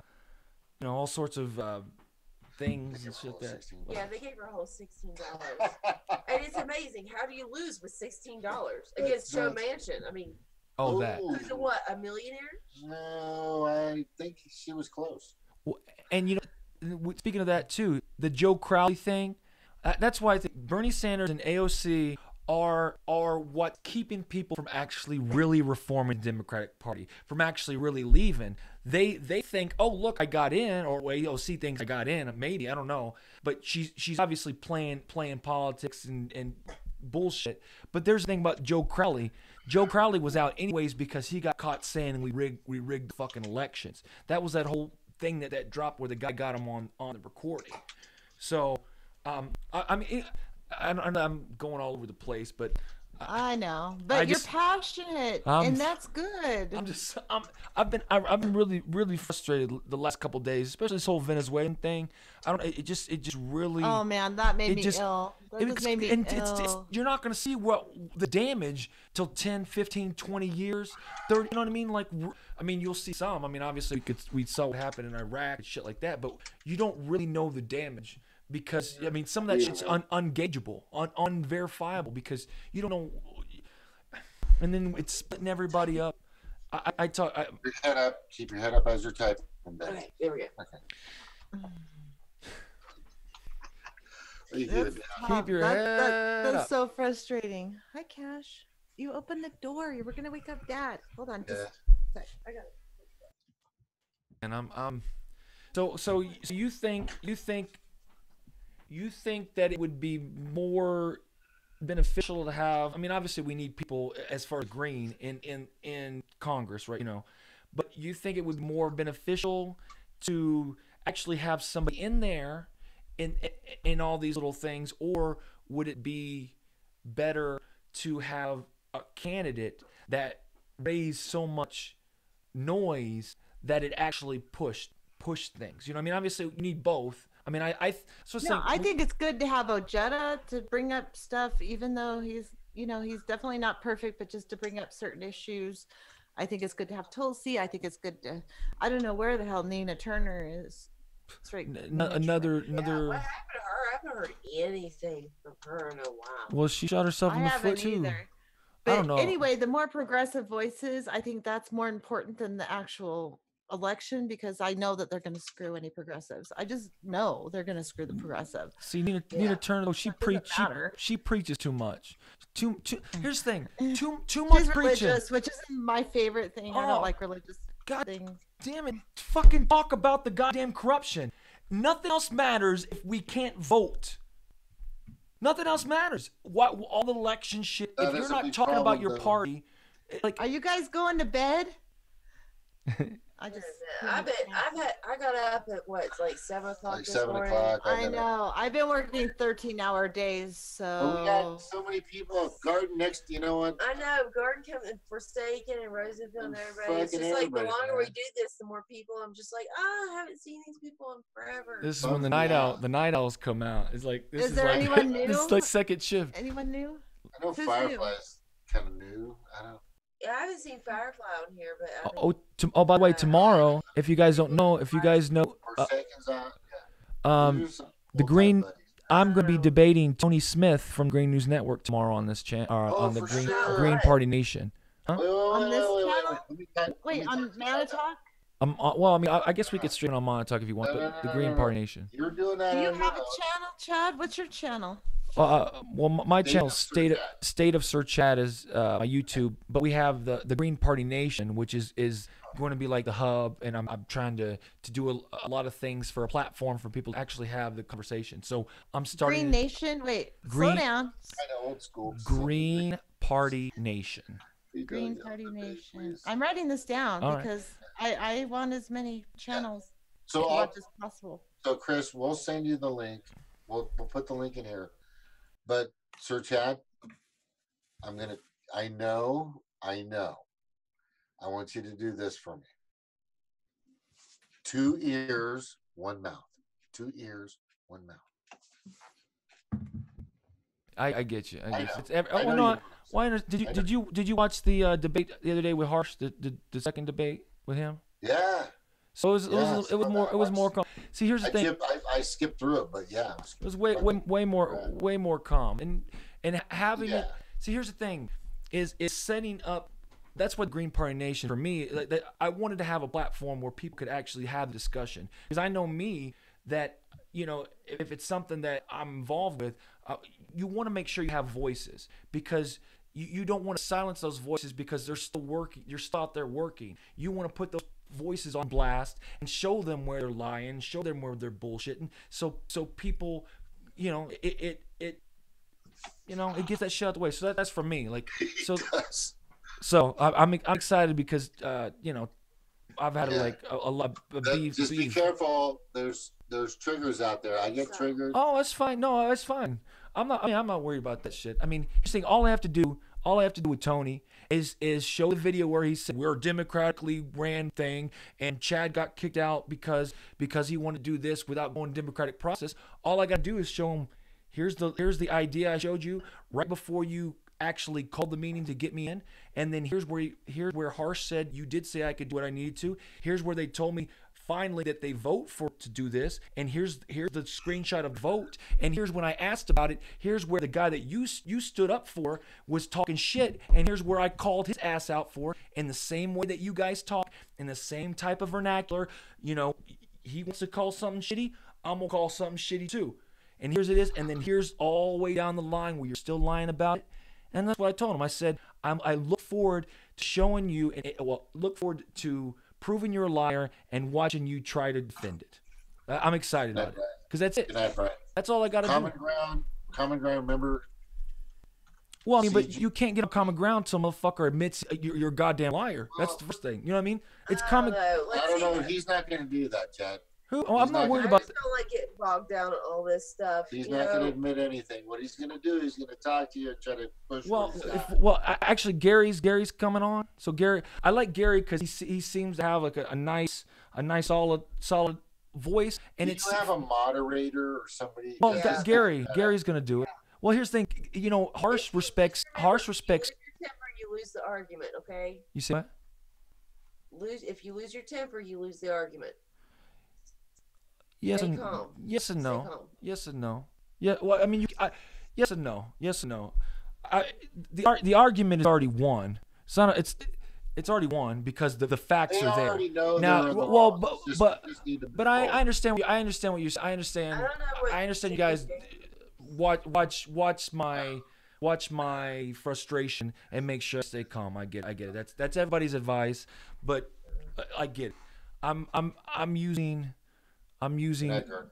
things and shit that. Yeah, they gave her a whole $16, and it's amazing. How do you lose with $16 against Joe Manchin? I mean, who's a millionaire? No, I think she was close. And speaking of that too, the Joe Crowley thing, That's why I think Bernie Sanders and AOC are what's keeping people from actually really reforming the Democratic Party, from actually really leaving. They think, oh look, I got in, or AOC thinks I got in, maybe, I don't know, but she's obviously playing politics and bullshit. But there's the thing about Joe Crowley. Joe Crowley was out anyways because he got caught saying we rigged the fucking elections. That was that whole thing that dropped where the guy got him on the recording. So I mean, I'm going all over the place, but I know, but you're passionate, and that's good. I've been really frustrated the last couple of days, especially this whole Venezuelan thing. It just really. Oh man, that made me ill. That just made me ill. You're not gonna see what the damage till 10, 15, 20 years, 30. You know what I mean? Like, I mean, you'll see some. I mean, obviously we saw what happened in Iraq and shit like that, but you don't really know the damage. Because, I mean, some of that shit's ungaugeable, unverifiable, because you don't know. And then it's splitting everybody up. I talk. Keep your head up. Keep your head up as you're typing. Okay, there we go. Okay. Keep your head That's up. so frustrating. Hi, Cash. You opened the door. You were going to wake up Dad. Hold on. Just a sec. I got it. And So you think that it would be more beneficial to have? I mean, obviously we need people as far as green in Congress, right? You know, but you think it would be more beneficial to actually have somebody in there in all these little things, or would it be better to have a candidate that raised so much noise that it actually pushed things? You know what I mean? Obviously you need both. I mean, I think it's good to have Ojeda to bring up stuff, even though he's definitely not perfect, but just to bring up certain issues. I think it's good to have Tulsi. I think it's good to, I don't know where the hell Nina Turner is. That's right. Another. What happened to her? I haven't heard anything from her in a while. Well, she shot herself in the foot too. Either. But I don't know. Anyway, the more progressive voices, I think that's more important than the actual election, because I know that they're going to screw any progressives. I just know they're going to screw the progressive. See, Nina Turner, though, she preaches too much. Here's the thing, too much preaching, which isn't my favorite thing. I don't like religious things. Damn it! Fucking talk about the goddamn corruption. Nothing else matters if we can't vote. Nothing else matters. What all the election shit? If you're not talking about your party, like, are you guys going to bed? I got up at what, like 7 o'clock. Like this 7 morning. o'clock. I know. I've been working 13-hour days, so. We got so many people. Garden next, you know what? I know. Garden coming for Forsaken and Roosevelt and everybody. It's just like the longer we do this, the more people. I'm just like, I haven't seen these people in forever. This is when the night owls come out. It's like this is there like anyone new? This is like second shift. Anyone new? I know Firefly's kind of new. I don't. Yeah, I haven't seen Firefly on here, but By the way, tomorrow, if you guys don't know, Forsaken's on. the Green. I'm going to be debating Tony Smith from Green News Network tomorrow on this channel, on the Green Party Nation. Huh? On this channel? Wait, on Manitalk? Well, I mean, I guess we could stream it on Montauk if you want, but the Green Party Nation. You're doing that. Do you have a channel, Chad? What's your channel? Well, my channel, State of Sir Chad, is my YouTube, but we have the Green Party Nation, which is going to be like the hub, and I'm trying to do a lot of things for a platform for people to actually have the conversation. So I'm starting. Green Nation. Wait, slow down. Kind of old school. Green Party Nation. Green Party Nation. I'm writing this down because I want as many channels as possible. So Chris, we'll send you the link. We'll put the link in here. But Sir Chad, I know. I want you to do this for me. 2 ears, 1 mouth. 2 ears, 1 mouth. I get you. Why did you watch the debate the other day with Harsh, the second debate with him? Yeah. So it was more. See, here's the thing. I skipped through it, but yeah, it was way more calm, and having it. See, here's the thing, is setting up. That's what Green Party Nation for me. I wanted to have a platform where people could actually have the discussion, because I know me that you know, if it's something that I'm involved with, you want to make sure you have voices, because you don't want to silence those voices because they're still working. You're still out there working. You want to put those voices on blast and show them where they're lying, show them where they're bullshitting. So people, you know, it you know, it gets that shit out the way. So that's for me. Like, so I'm excited because you know, I've had a lot of beef. Just be careful. There's triggers out there. I get triggered. Oh, that's fine. No, that's fine. I'm not worried about that shit. I mean, you're saying all I have to do with Tony is show the video where he said we're a democratically ran thing, and Chad got kicked out because he wanted to do this without going democratic process. All I got to do is show him, here's the idea I showed you right before you actually called the meeting to get me in, and then here's where Harsh said you did say I could do what I needed to. Here's where they told me finally that they vote for to do this, and here's the screenshot of vote, and here's when I asked about it, here's where the guy that you stood up for was talking shit, and here's where I called his ass out for, in the same way that you guys talk, in the same type of vernacular. You know, he wants to call something shitty, I'm gonna call something shitty too, and here's it is, and then here's all the way down the line where you're still lying about it. And that's what I told him. I said, I look forward to showing you, look forward to proving you're a liar and watching you try to defend it. I'm excited about it because that's it. Good night, Brian. That's all I got to do. Common ground. Remember. Well, I mean, but you can't get a common ground till a motherfucker admits you're a goddamn liar. That's the first thing. You know what I mean? It's common. I don't know. He's not going to do that, Chad. Who? Oh, I'm not worried about. I just don't like getting bogged down in all this stuff. He's not going to admit anything. What he's going to do, he's going to talk to you and try to push. Actually, Gary's coming on. So Gary, I like Gary because he seems to have like a nice solid voice, and you have a moderator or somebody. Well, Gary's going to do it. Well, here's the thing. You know, Harsh respects. You lose your temper, you lose the argument. Okay. You say what? If you lose your temper, you lose the argument. Yes and no. Yes and no. Yeah. Well, I mean, yes and no. Yes and no. The argument is already won. It's already won because the facts are there. Now, but I understand. I understand what you're. I understand. I understand you guys watch my frustration and make sure I stay calm. I get it. That's everybody's advice, but I get it. I'm using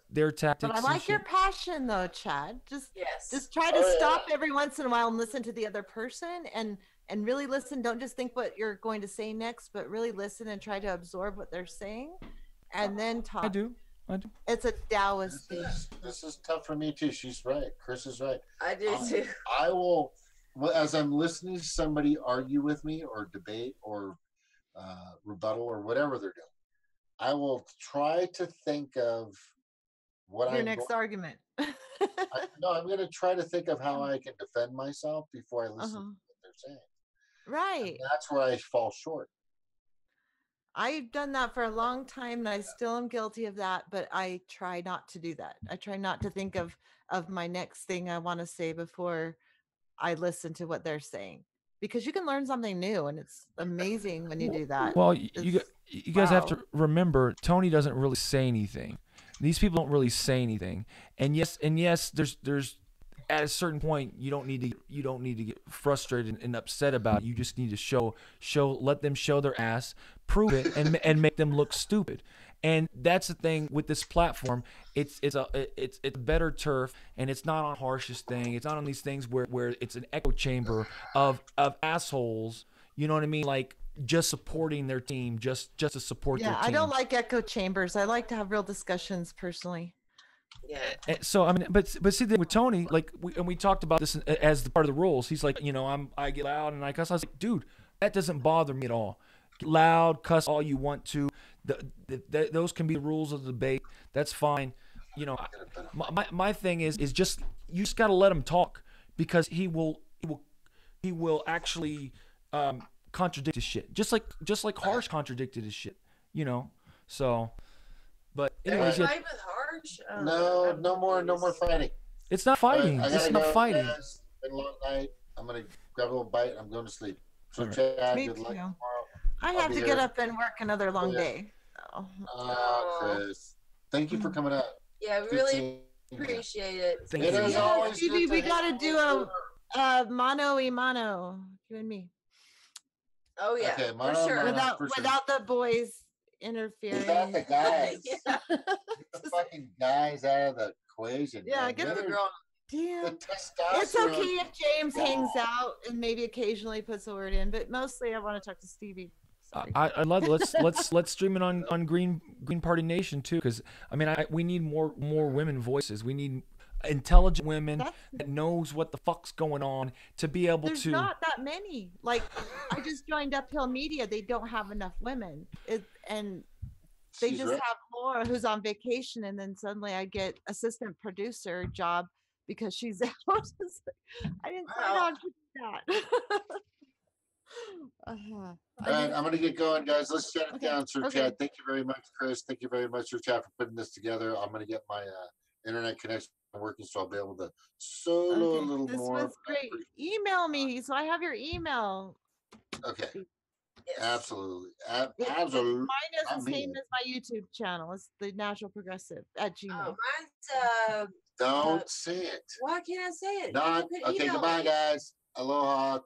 their tactics. But I like your passion, though, Chad. Just try to stop every once in a while and listen to the other person, and really listen. Don't just think what you're going to say next, but really listen and try to absorb what they're saying, and then talk. I do. It's a Taoist thing. This is tough for me too. She's right. Chris is right. I do too. I will, as I'm listening to somebody argue with me or debate or rebuttal or whatever they're doing, I will try to think of what your next argument. I'm going to try to think of how I can defend myself before I listen to what they're saying. Right. And that's where I fall short. I've done that for a long time, and I still am guilty of that, but I try not to do that. I try not to think of my next thing I want to say before I listen to what they're saying, because you can learn something new, and it's amazing when you do that. Well, you guys have to remember, Tony doesn't really say anything. These people don't really say anything. And yes, there's at a certain point you don't need to get frustrated and upset about it. You just need to let them show their ass, prove it, and make them look stupid. And that's the thing with this platform. It's a better turf, and it's not on Harsh's thing. It's not on these things where it's an echo chamber of assholes. You know what I mean? Like, just supporting their team, just to support their team. Yeah, I don't like echo chambers. I like to have real discussions personally. Yeah. So I mean, but see, with Tony, like, we talked about this as the part of the rules. He's like, you know, I get loud and I cuss. I was like, dude, that doesn't bother me at all. Get loud, cuss all you want to. Those can be the rules of the debate. That's fine. You know, my thing is just, you just got to let him talk, because he will actually contradict his shit, just like Harsh contradicted his shit. You know, so. But anyways, fight with Harsh? No more fighting. It's not fighting. It's not fighting. It's been a long night. I'm gonna grab a little bite. I'm going to sleep. So Chad, good luck tomorrow. I have to get up and work another long day. So. Chris, thank you for coming out. Yeah, we Good really seeing you. appreciate it. Thank It you. is Yeah, always Stevie, good we to gotta hang do out. a mano y mano, you and me, Oh yeah, Okay, for mano a sure. mano. without for sure. without the boys Without interfering. the guys. Yeah. Get the fucking guys out of the equation. Yeah, man. get the They're- girl. the Damn. testosterone. It's okay if James hangs Yeah. out and maybe occasionally puts a word in, but mostly I want to talk to Stevie. Sorry. I love let's stream it on Green Party Nation too, because I mean we need more women voices. We need intelligent women That's- that knows what the fuck's going on to be able There's to. not that many. Like I just joined Uphill Media. They don't have enough women. And they She's just right. have Laura who's on vacation, and then suddenly I get assistant producer job because she's out. It's like, I didn't sign Wow. on to that. Uh-huh. All right, I'm going to get going, guys. Let's shut it Okay, down, Sir okay. Chad. Thank you very much, Chris. Thank you very much, Sir Chad, for putting this together. I'm going to get my internet connection working so I'll be able to solo a Okay, little this more. was great. Email me so I have your email. Okay, Yes. absolutely. Mine Absolutely. is Not the same me. as my YouTube channel. It's the Natural Progressive at Gmail. Oh, mine's Don't say it. why can't I say it? Not You can okay. email Goodbye, me. guys. Aloha.